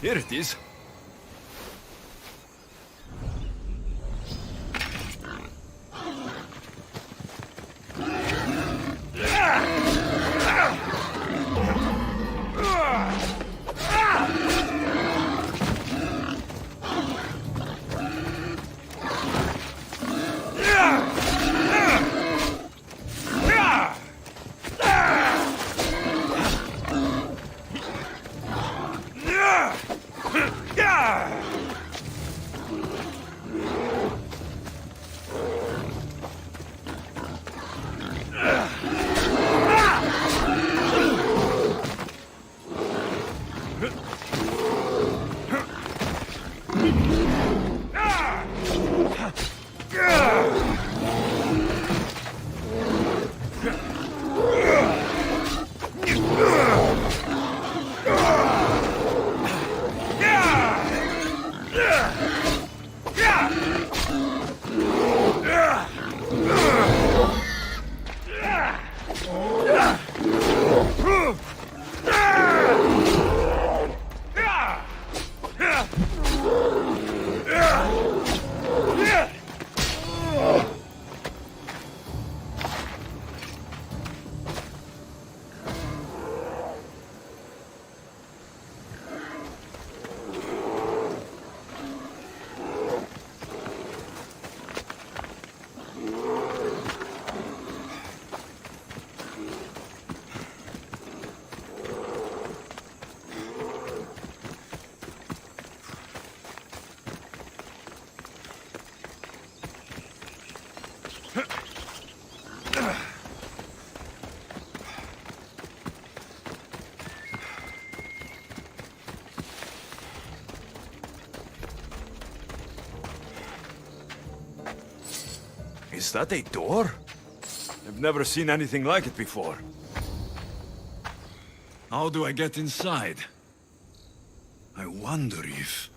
Here it is. Is that a door? I've never seen anything like it before. How do I get inside? I wonder if...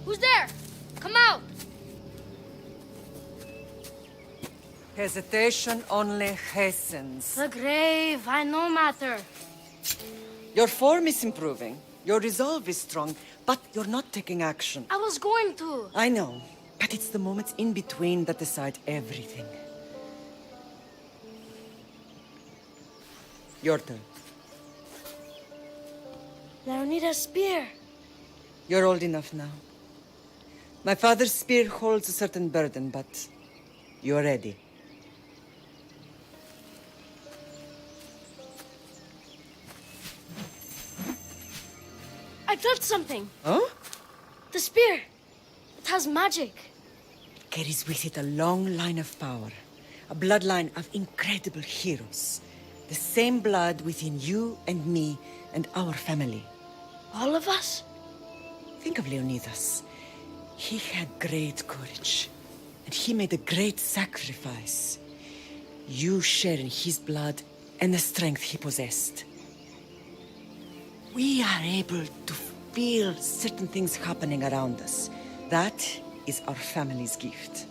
Who's there? Come out! Hesitation only hastens. The grave, I no matter. Your form is improving. Your resolve is strong, but you're not taking action. I was going to. I know, but it's the moments in between that decide everything. Your turn. Leonidas' spear. You're old enough now. My father's spear holds a certain burden, but You're ready. I felt something. Huh? The spear. It has magic. Carries with it a long line of power. A bloodline of incredible heroes. The same blood within you and me and our family. All of us? Think of Leonidas. He had great courage. And he made a great sacrifice. You share in his blood and the strength he possessed. We are able to feel certain things happening around us. That is our family's gift.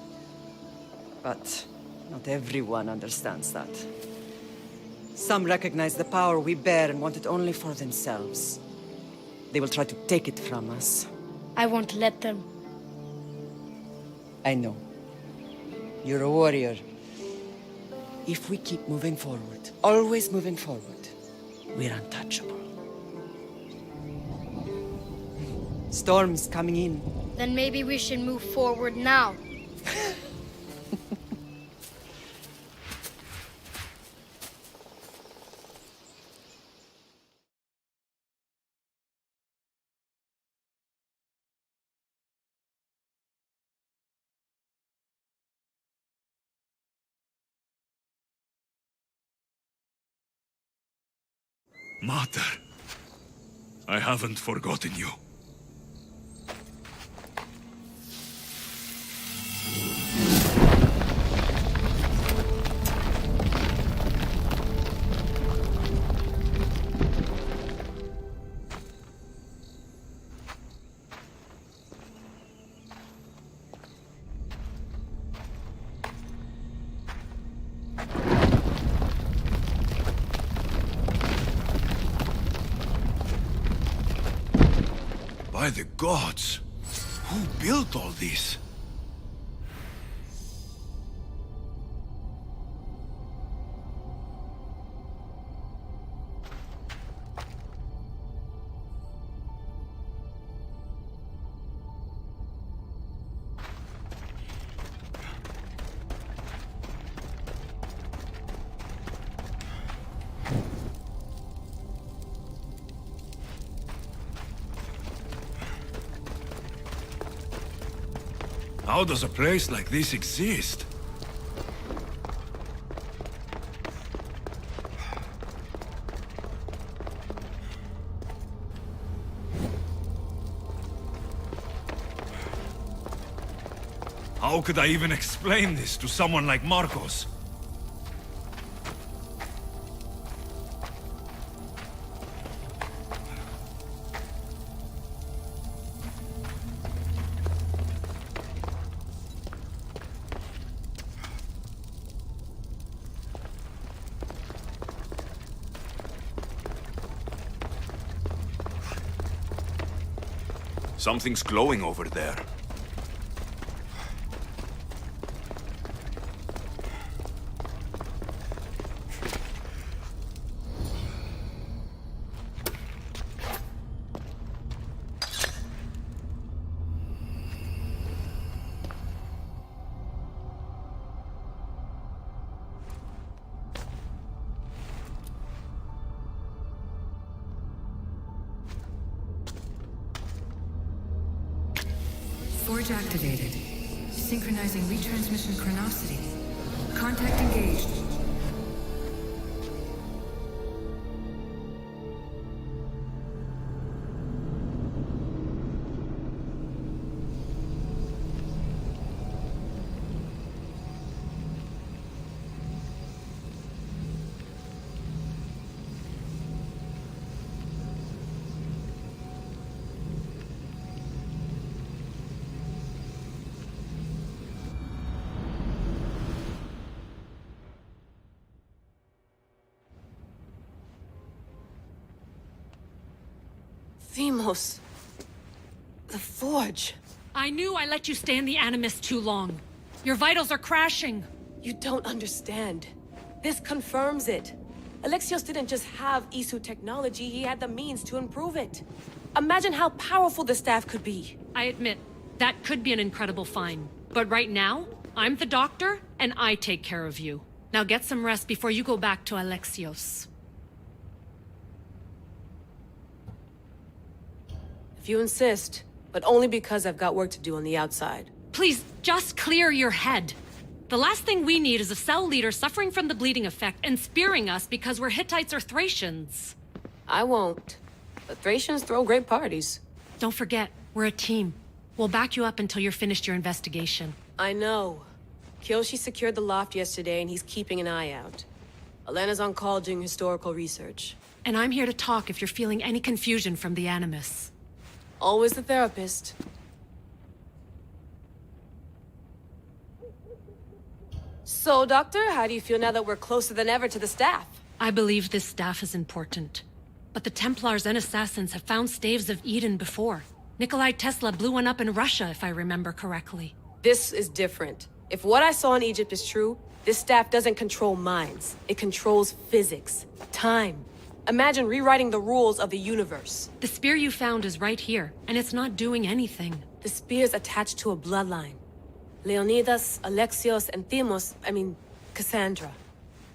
But not everyone understands that. Some recognize the power we bear and want it only for themselves. They will try to take it from us. I won't let them. I know. You're a warrior. If we keep moving forward, always moving forward, we're untouchable. Storm's coming in. Then maybe we should move forward now. Mater, I haven't forgotten you. By the gods! Who built all this? How does a place like this exist? How could I even explain this to someone like Marcos? Something's glowing over there. Forge activated. Synchronizing retransmission chronicity. Contact engaged. Themos. The Forge. I knew I let you stay in the Animus too long. Your vitals are crashing. You don't understand. This confirms it. Alexios didn't just have Isu technology, he had the means to improve it. Imagine how powerful the staff could be. I admit, that could be an incredible find. But right now, I'm the doctor, and I take care of you. Now get some rest before you go back to Alexios. If you insist, but only because I've got work to do on the outside. Please, just clear your head. The last thing we need is a cell leader suffering from the bleeding effect and spearing us because we're Hittites or Thracians. I won't. But Thracians throw great parties. Don't forget, we're a team. We'll back you up until you're finished your investigation. I know. Kyoshi secured the loft yesterday and he's keeping an eye out. Elena's on call doing historical research. And I'm here to talk if you're feeling any confusion from the Animus. Always the therapist. So, Doctor, how do you feel now that we're closer than ever to the staff? I believe this staff is important. But the Templars and Assassins have found staves of Eden before. Nikolai Tesla blew one up in Russia, if I remember correctly. This is different. If what I saw in Egypt is true, this staff doesn't control minds. It controls physics, time. Imagine rewriting the rules of the universe. The spear you found is right here, and it's not doing anything. The spear's attached to a bloodline. Leonidas, Alexios, and Cassandra.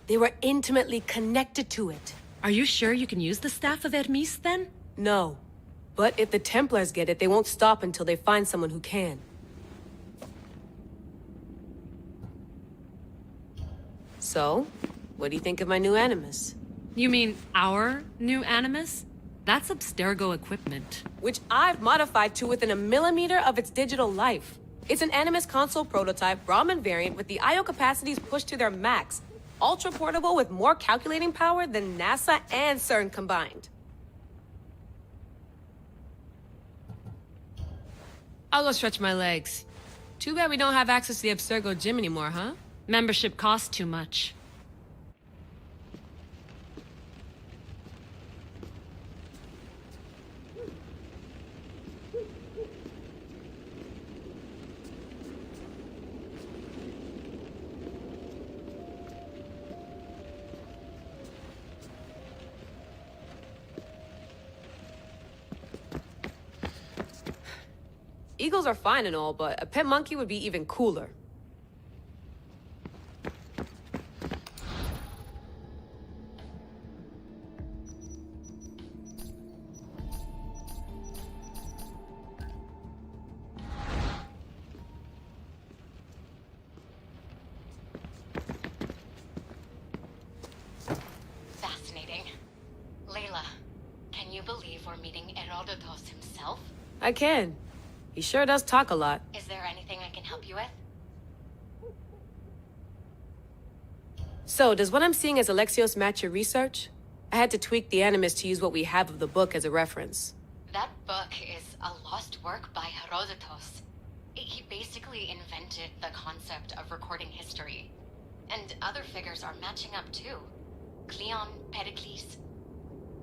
They were intimately connected to it. Are you sure you can use the Staff of Hermes, then? No. But if the Templars get it, they won't stop until they find someone who can. So, what do you think of my new Animus? You mean our new Animus? That's Abstergo equipment. Which I've modified to within a millimeter of its digital life. It's an Animus console prototype Brahmin variant with the I/O capacities pushed to their max. Ultra portable with more calculating power than NASA and CERN combined. I'll go stretch my legs. Too bad we don't have access to the Abstergo gym anymore, huh? Membership costs too much. Eagles are fine and all, but a pet monkey would be even cooler. Fascinating. Layla, can you believe we're meeting Herodotus himself? I can. He sure does talk a lot. Is there anything I can help you with? So, does what I'm seeing as Alexios match your research? I had to tweak the Animus to use what we have of the book as a reference. That book is a lost work by Herodotus. He basically invented the concept of recording history. And other figures are matching up too. Cleon, Pericles.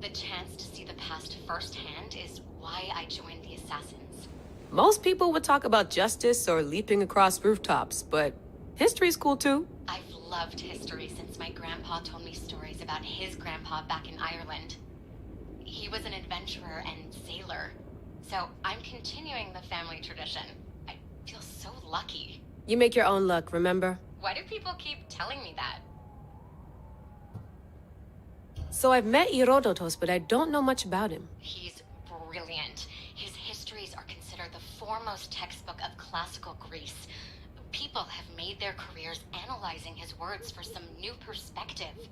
The chance to see the past firsthand is why I joined the Assassins. Most people would talk about justice or leaping across rooftops, but history's cool too. I've loved history since my grandpa told me stories about his grandpa back in Ireland. He was an adventurer and sailor, so I'm continuing the family tradition. I feel so lucky. You make your own luck, remember? Why do people keep telling me that? So I've met Herodotus, but I don't know much about him. He's brilliant. His histories are considered the foremost textbook of classical Greece. People have made their careers analyzing his words for some new perspective.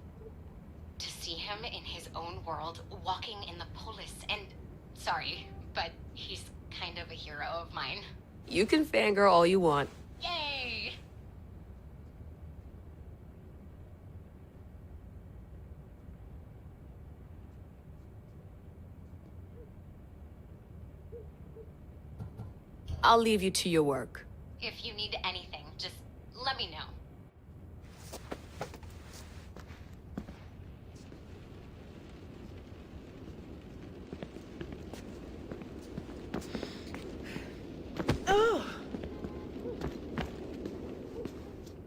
To see him in his own world, walking in the polis, and... Sorry, but he's kind of a hero of mine. You can fangirl all you want. Yay! I'll leave you to your work. If you need anything, just let me know.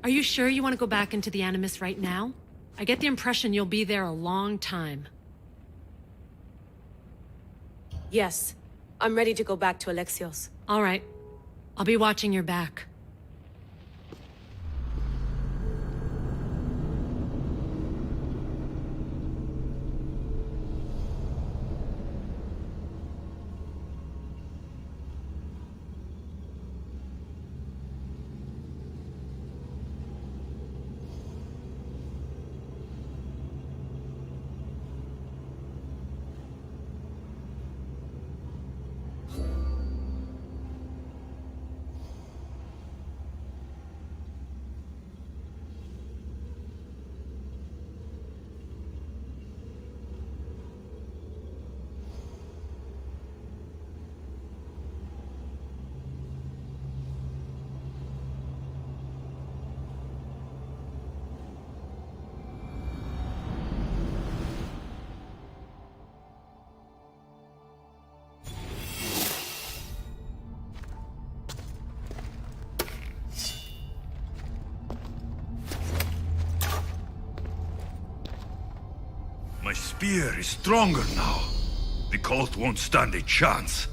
Are you sure you want to go back into the Animus right now? I get the impression you'll be there a long time. Yes. I'm ready to go back to Alexios. All right. I'll be watching your back. spear is stronger now. The cult won't stand a chance.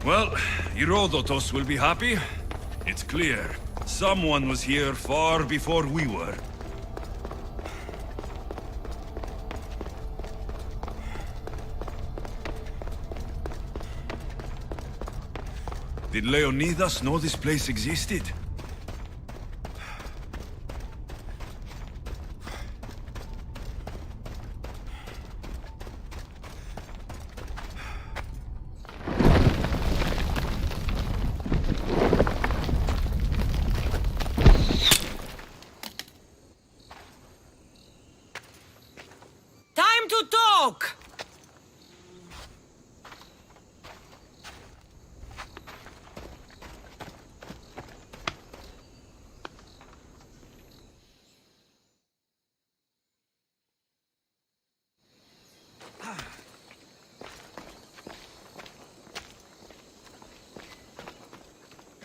Well, Herodotus will be happy. It's clear. Someone was here far before we were. Did Leonidas know this place existed? Time to talk!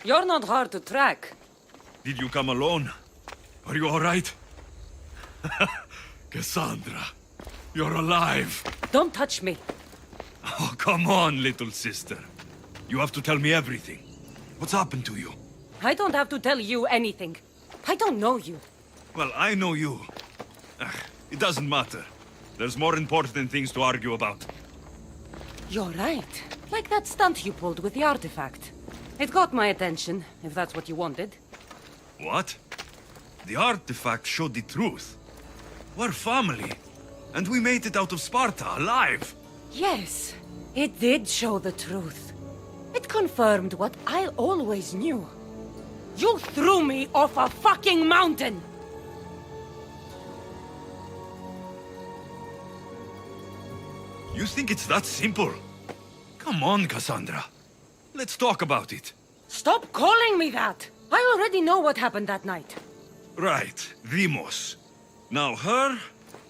You're not hard to track. Did you come alone? Are you all right? Cassandra, you're alive. Don't touch me. Oh, come on, little sister. You have to tell me everything. What's happened to you? I don't have to tell you anything. I don't know you. Well, I know you. It doesn't matter. There's more important things to argue about. You're right. Like that stunt you pulled with the artifact. It got my attention, if that's what you wanted. What? The artifact showed the truth. We're family. And we made it out of Sparta, alive. Yes, it did show the truth. It confirmed what I always knew. You threw me off a fucking mountain! You think it's that simple? Come on, Cassandra. Let's talk about it. Stop calling me that! I already know what happened that night. Right, Demos. Now her,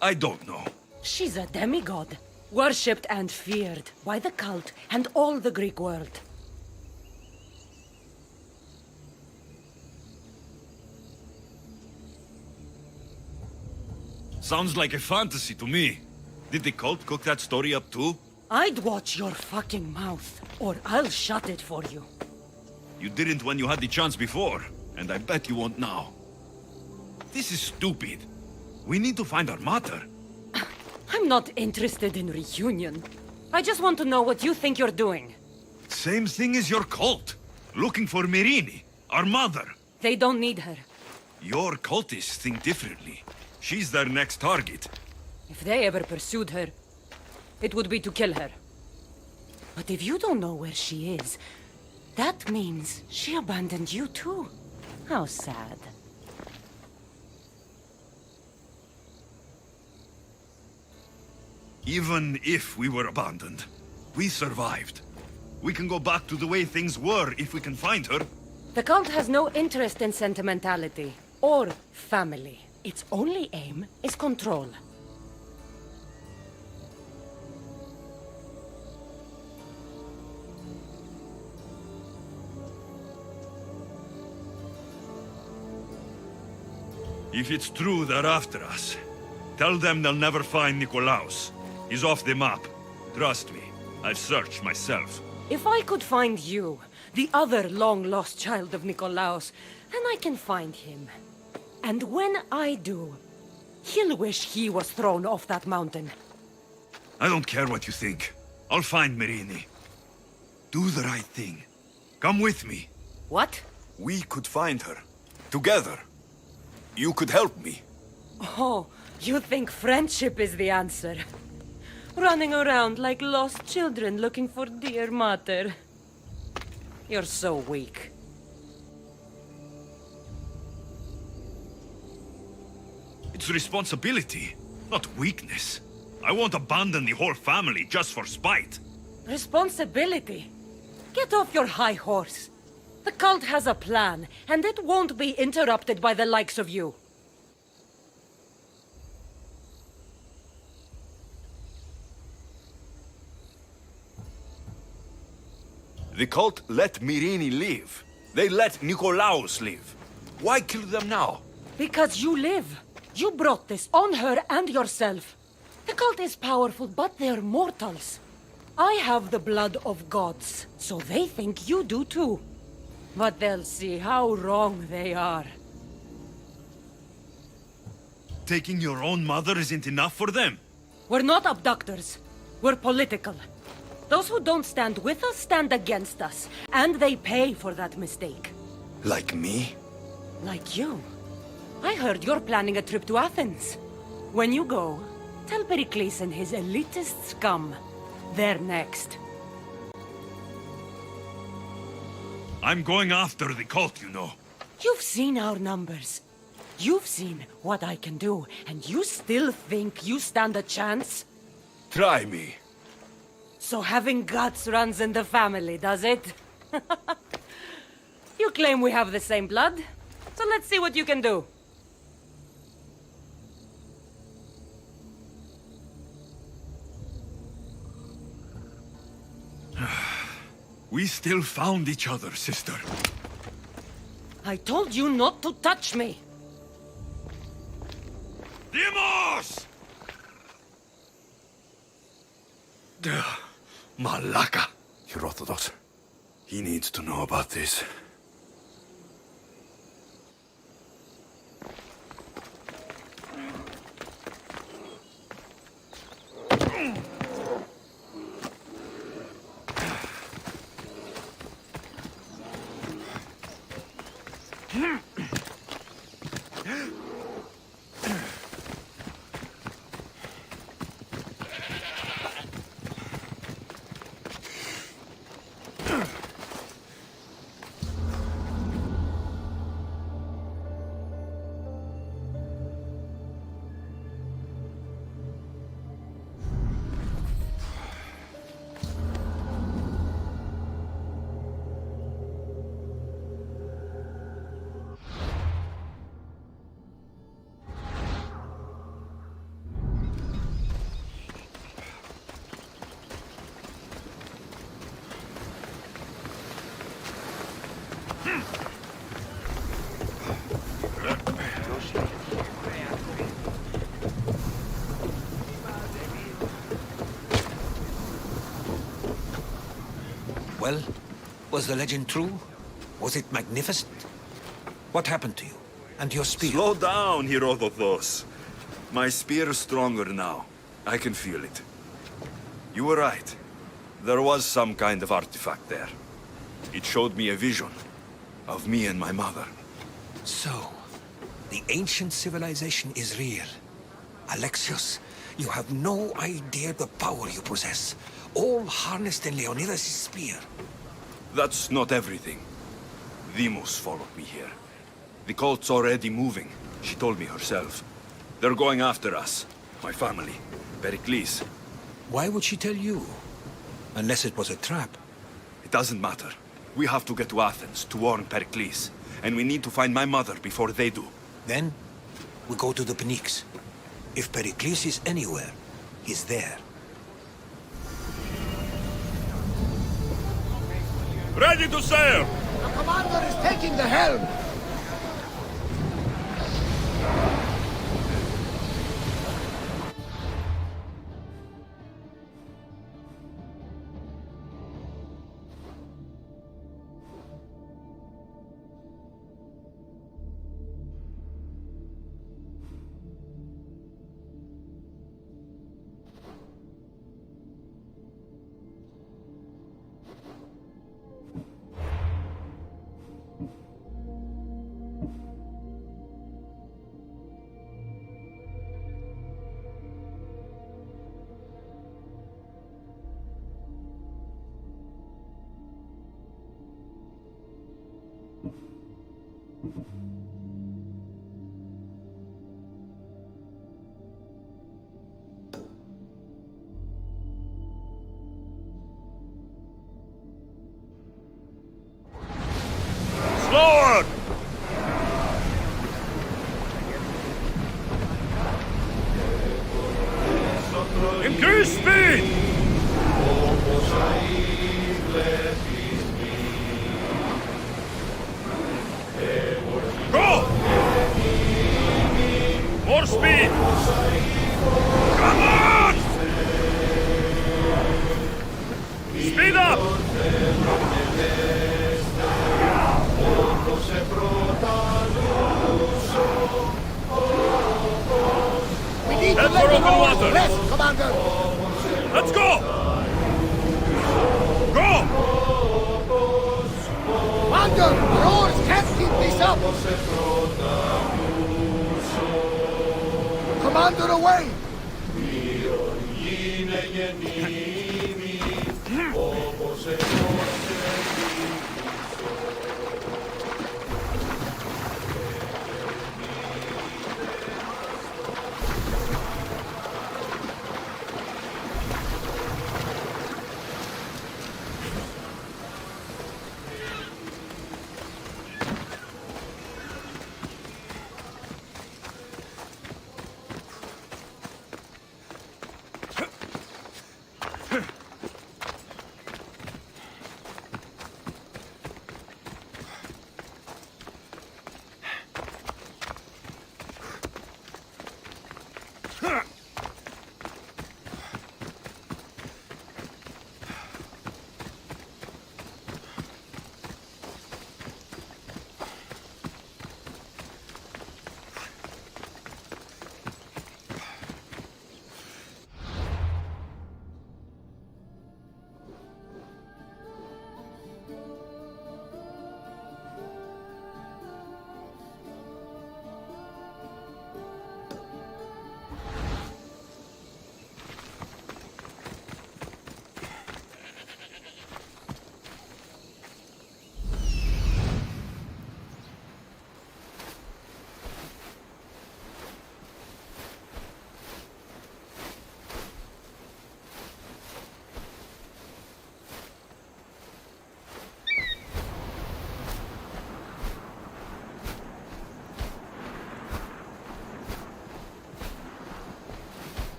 I don't know. She's a demigod, worshipped and feared by the cult and all the Greek world. Sounds like a fantasy to me. Did the cult cook that story up too? I'd watch your fucking mouth, or I'll shut it for you. You didn't when you had the chance before, and I bet you won't now. This is stupid. We need to find our mother. I'm not interested in reunion. I just want to know what you think you're doing. Same thing as your cult. Looking for Mirini, our mother. They don't need her. Your cultists think differently. She's their next target. If they ever pursued her, it would be to kill her. But if you don't know where she is, that means she abandoned you too. How sad. Even if we were abandoned, we survived. We can go back to the way things were if we can find her. The cult has no interest in sentimentality or family. Its only aim is control. If it's true they're after us, tell them they'll never find Nikolaos. He's off the map. Trust me, I've searched myself. If I could find you, the other long-lost child of Nikolaos, then I can find him. And when I do, he'll wish he was thrown off that mountain. I don't care what you think. I'll find Mirini. Do the right thing. Come with me. What? We could find her. Together. You could help me. Oh, you think friendship is the answer? Running around like lost children looking for dear mother. You're so weak. It's responsibility, not weakness. I won't abandon the whole family just for spite. Responsibility? Get off your high horse. The cult has a plan, and it won't be interrupted by the likes of you. The cult let Mirini live. They let Nikolaos live. Why kill them now? Because you live. You brought this on her and yourself. The cult is powerful, but they're mortals. I have the blood of gods, so they think you do too. But they'll see how wrong they are. Taking your own mother isn't enough for them? We're not abductors. We're political. Those who don't stand with us stand against us, and they pay for that mistake. Like me? Like you. I heard you're planning a trip to Athens. When you go, tell Pericles and his elitist scum. They're next. I'm going after the cult, you know. You've seen our numbers. You've seen what I can do, and you still think you stand a chance? Try me. So having guts runs in the family, does it? You claim we have the same blood, so let's see what you can do. We still found each other, sister. I told you not to touch me! Demos! Malaka. Herodotus. He needs to know about this. Well, was the legend true? Was it magnificent? What happened to you? And your spear? Slow down, Herodotos. My spear is stronger now. I can feel it. You were right. There was some kind of artifact there. It showed me a vision of me and my mother. So, the ancient civilization is real. Alexios, you have no idea the power you possess. All harnessed in Leonidas' spear. That's not everything. Deimos followed me here. The cult's already moving. She told me herself. They're going after us. My family. Pericles. Why would she tell you? Unless it was a trap. It doesn't matter. We have to get to Athens to warn Pericles. And we need to find my mother before they do. Then, we go to the Pnyx. If Pericles is anywhere, he's there. Ready to sail! The commander is taking the helm! Slower! Increase speed! Go! More speed! Come on! Speed up! We need Head to let for the open oars water. rest, Commander! Let's go! Go! Commander, our oars can't keep this up! Commander, away!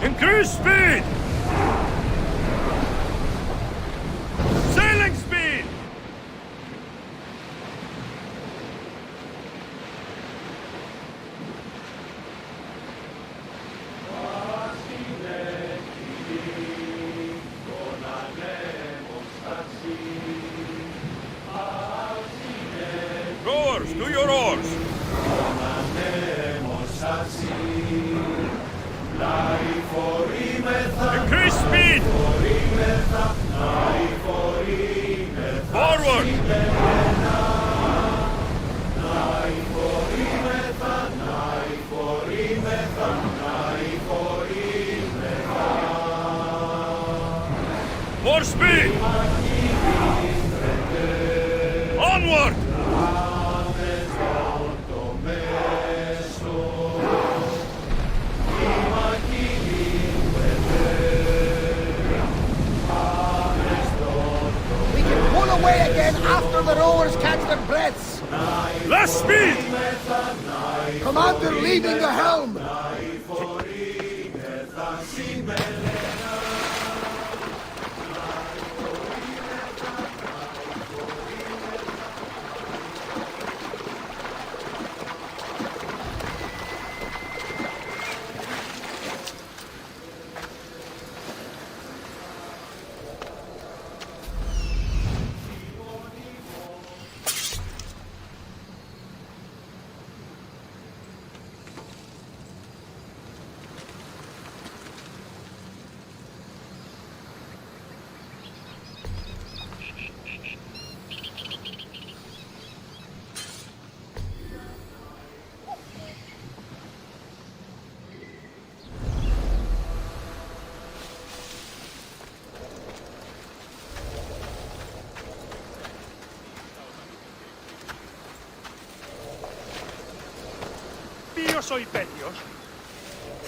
Increase speed! Sailing speed! Rowers, do your oars! Increase speed! Forward! More speed! Onward! Pull away again after the rowers catch their breaths. Less speed! Commander leaving the helm. Dios o Imperios.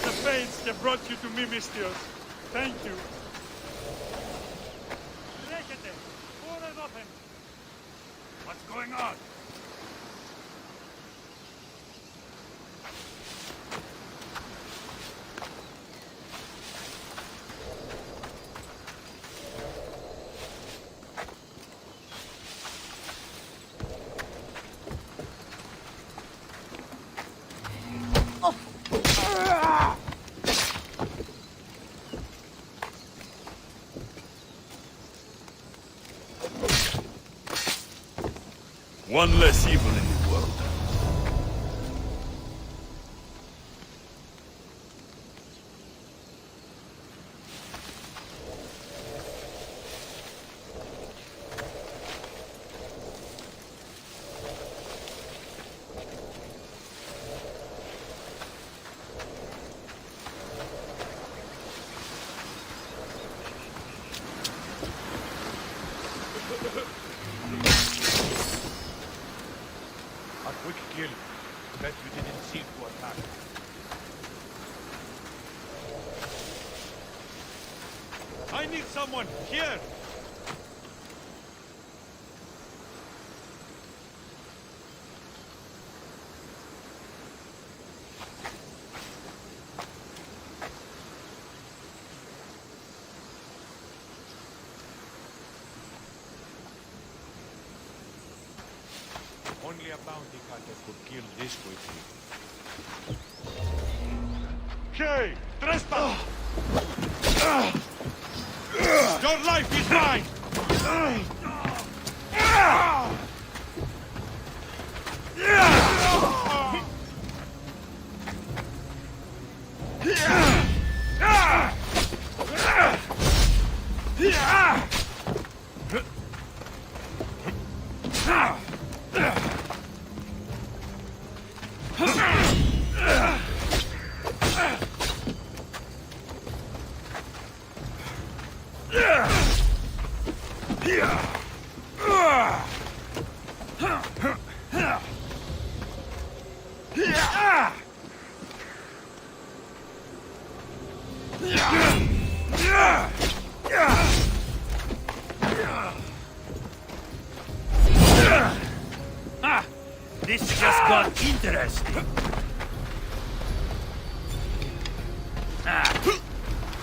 The fates have brought you to me, Mistios. Thank you. What's going on? One less evil in the world. A quick kill. Bet you didn't seem to attack. I need someone here. Only a bounty hunter could kill this quickly. Hey, trespass! Your life is mine!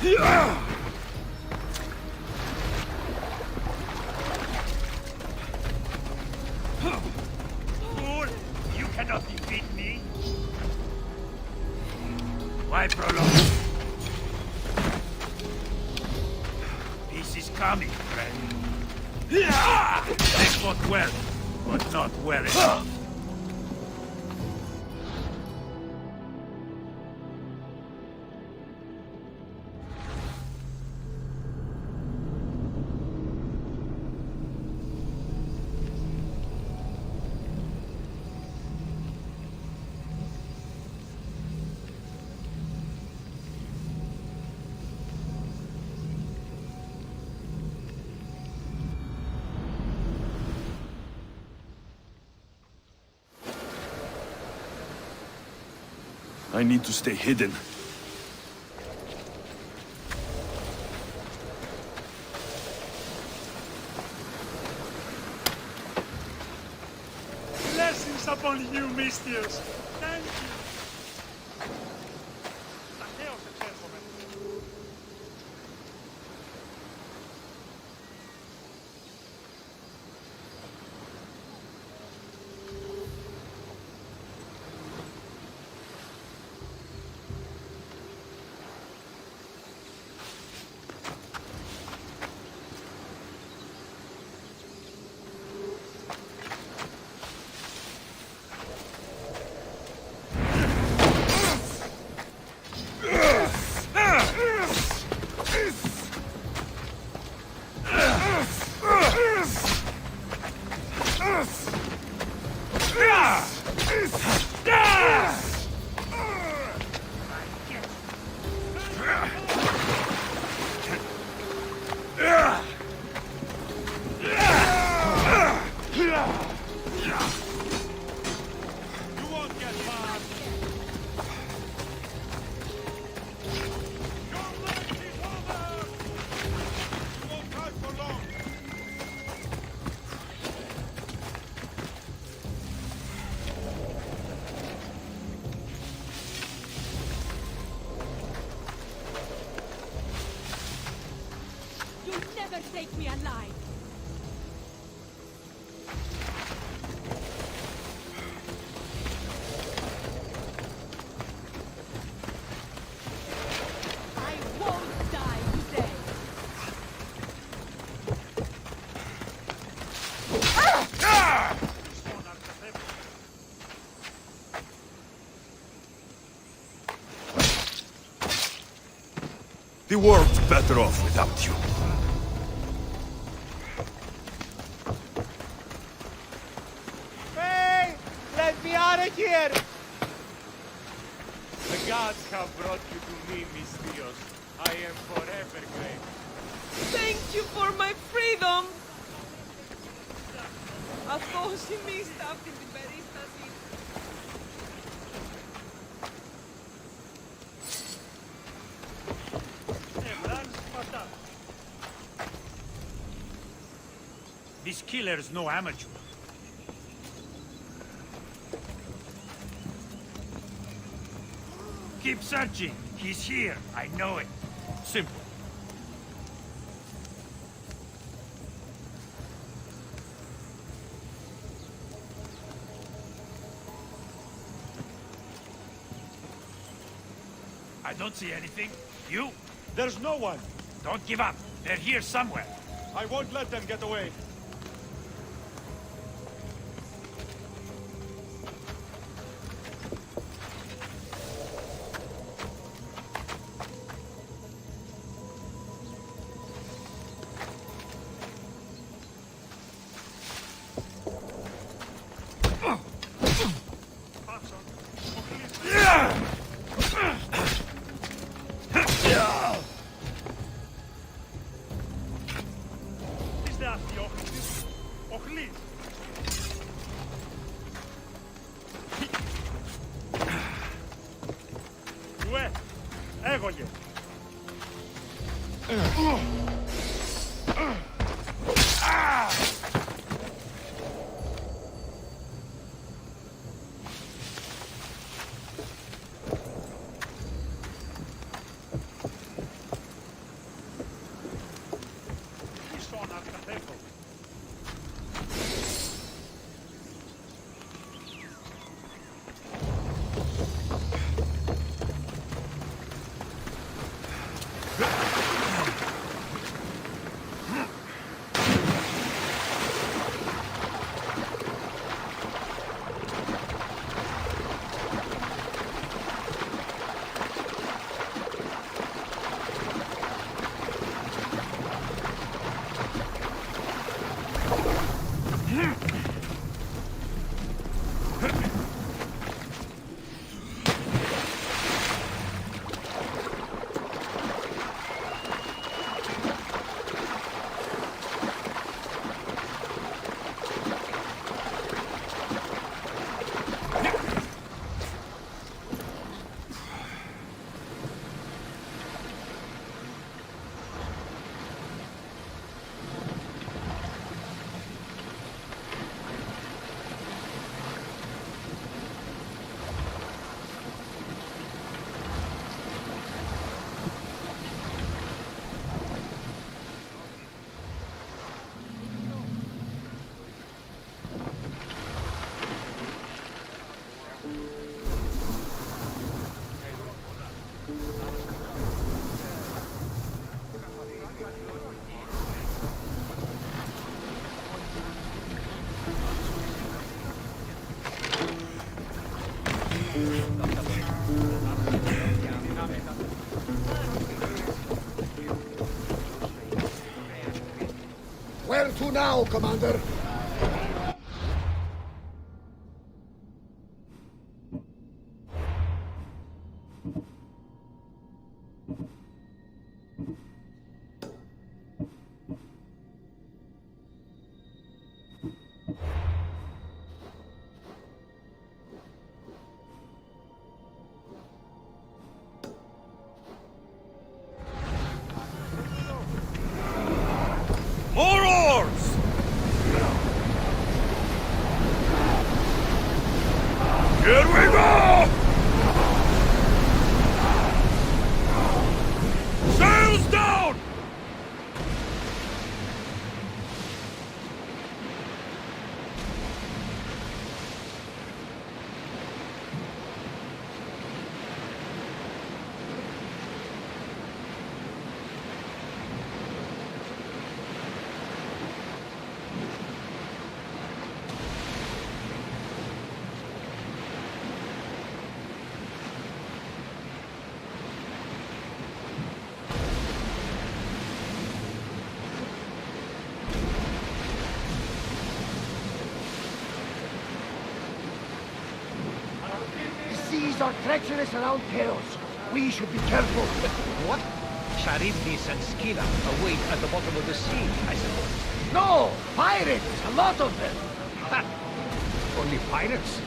Fool! You cannot defeat me! Why prolong? This is coming, friend. They fought well, but not well enough. I need to stay hidden. Blessings upon you, Mistios. Thank you. Ταχαίως, εξέρχομαι. Take me alive. I won't die today. The world's better off without you. Hey! Let me out of here! The gods have brought you to me, Mistios. I am forever grateful. Thank you for my freedom. Αυτό μίστα από την περίσταση. This killer's no amateur. Keep searching. He's here. I know it. Simple. I don't see anything. You? There's no one. Don't give up. They're here somewhere. I won't let them get away. Είστε αυτοί, Οχλής. Οχλής. Ουέ, έγωγε. Where to now, Commander? More oars! Here we go! Sails down! The seas are treacherous around Teos. We should be careful. What? Charybdis and Scylla await at the bottom of the sea, I suppose. No! Pirates! A lot of them! Ha! Only pirates?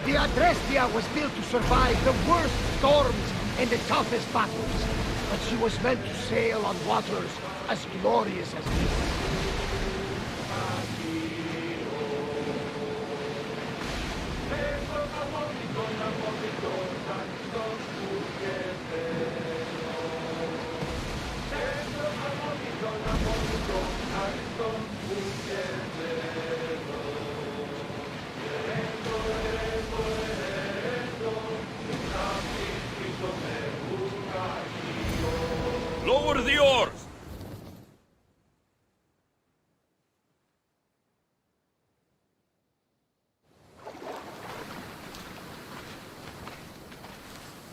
The Adrestia was built to survive the worst storms and the toughest battles. But she was meant to sail on waters as glorious as these. Lower the oars!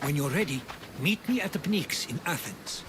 When you're ready, meet me at the Pnyx in Athens.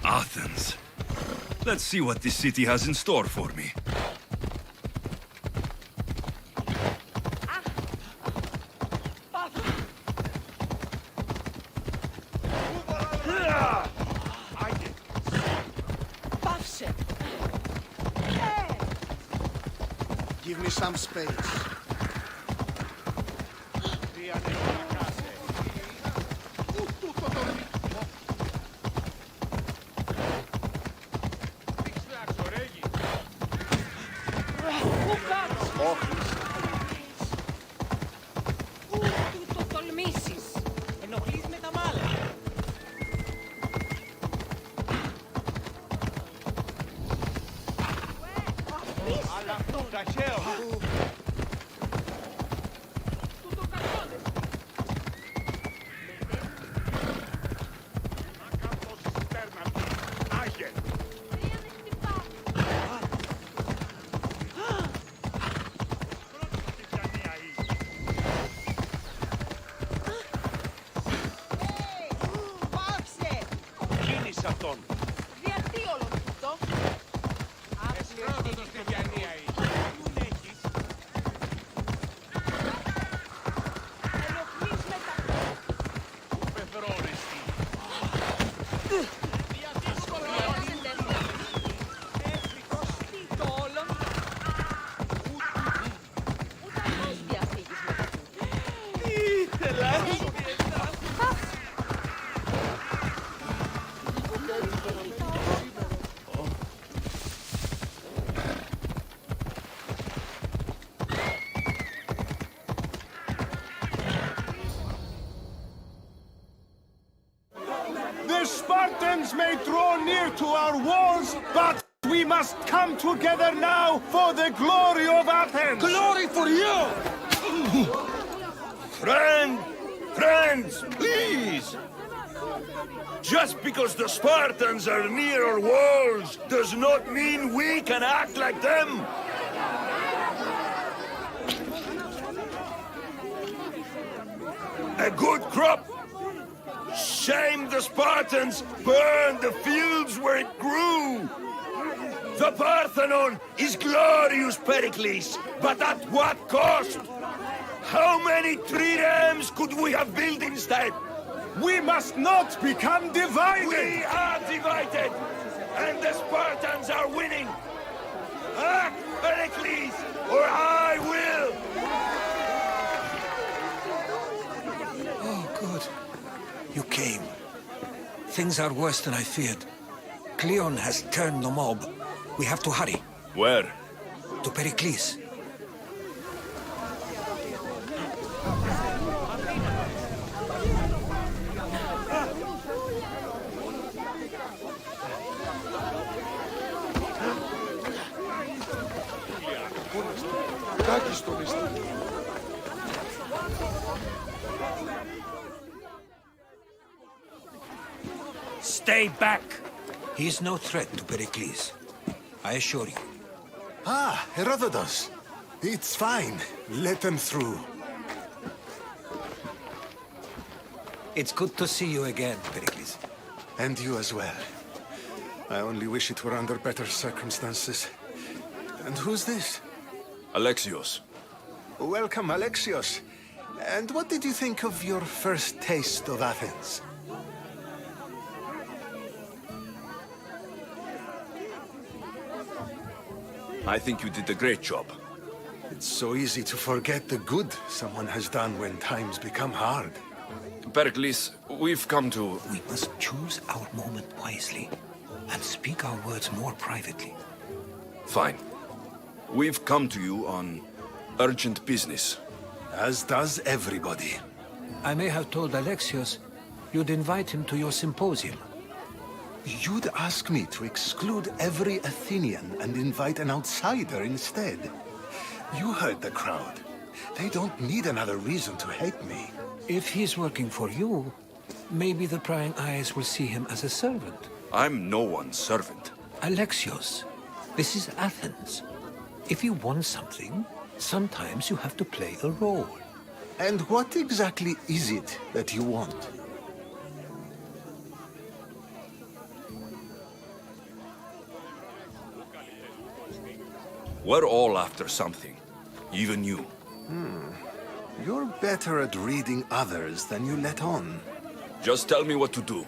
Athens. Let's see what this city has in store for me. Give me some space. Το τολμήσεις. Ενοχλείς με τα μάλα. Κίνησε αυτόν. Γιατί όλο τούτο. Εσχρόδοτος στη διανία είσαι. Πού έχεις. Ενοχλείς με τα... Πού πεθρώνεσαι. Το όλο. Ούτε αυτός διαφύγεις με τα τούτο. Ήθελα. The Spartans may draw near to our walls, but we must come together now for the glory of Athens! Glory for you! Friends, please! Just because the Spartans are near our walls does not mean we can act like them! A good crop! Shame the Spartans burned the fields where it grew! The Parthenon is glorious, Pericles, but at what cost? How many triremes could we have built instead? We must not become divided! We are divided, and the Spartans are winning! Act, Pericles, or I will! Oh, good. You came. Things are worse than I feared. Cleon has turned the mob. We have to hurry. Where? To Pericles. Stay back! He is no threat to Pericles. I assure you. Ah, Herodotus. It's fine. Let them through. It's good to see you again, Pericles. And you as well. I only wish it were under better circumstances. And who's this? Alexios. Welcome, Alexios. And what did you think of your first taste of Athens? I think you did a great job. It's so easy to forget the good someone has done when times become hard. Pericles, we've come to... We must choose our moment wisely and speak our words more privately. Fine. We've come to you on urgent business. As does everybody. I may have told Alexios you'd invite him to your symposium. You'd ask me to exclude every Athenian and invite an outsider instead. You heard the crowd. They don't need another reason to hate me. If he's working for you, maybe the prying eyes will see him as a servant. I'm no one's servant. Alexios, this is Athens. If you want something, sometimes you have to play a role. And what exactly is it that you want? We're all after something. Even you. You're better at reading others than you let on. Just tell me what to do.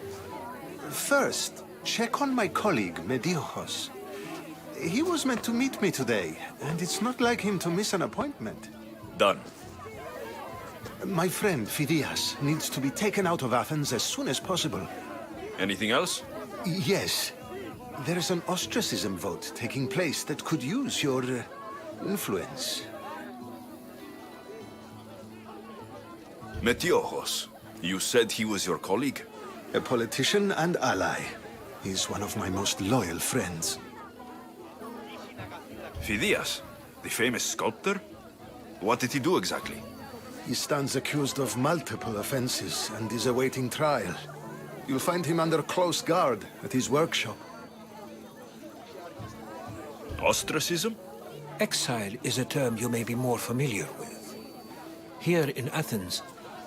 First, check on my colleague, Mediojos. He was meant to meet me today, and it's not like him to miss an appointment. Done. My friend, Phidias, needs to be taken out of Athens as soon as possible. Anything else? Yes. There is an ostracism vote taking place that could use your influence. Metiochos. You said he was your colleague? A politician and ally. He's one of my most loyal friends. Phidias, the famous sculptor? What did he do exactly? He stands accused of multiple offenses and is awaiting trial. You'll find him under close guard at his workshop. Ostracism? Exile is a term you may be more familiar with. Here in Athens,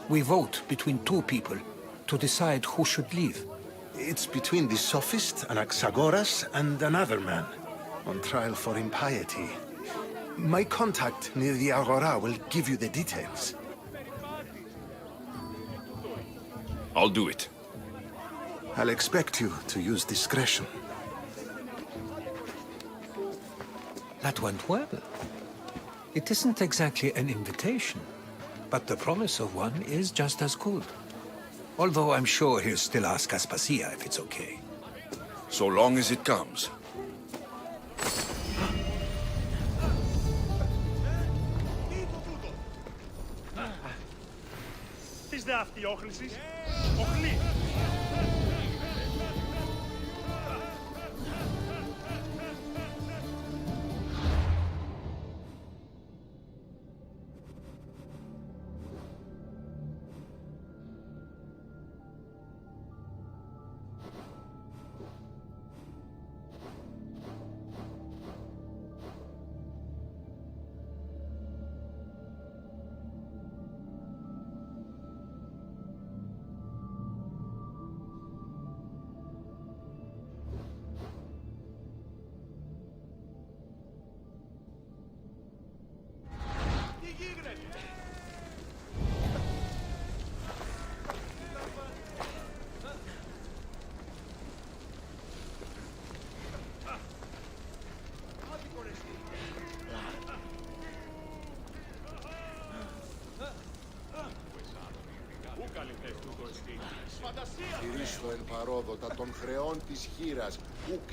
we vote between two people to decide who should leave. It's between the sophist Anaxagoras and another man, on trial for impiety. My contact near the Agora will give you the details. I'll do it. I'll expect you to use discretion. That went well. It isn't exactly an invitation, but the promise of one is just as good. Although I'm sure he'll still ask Aspasia if it's okay. So long as it comes. Τι είναι αυτή η όχληση? Οχλή! Κηρύσσω εν παρόδοτα των χρεών της χήρας, ούκ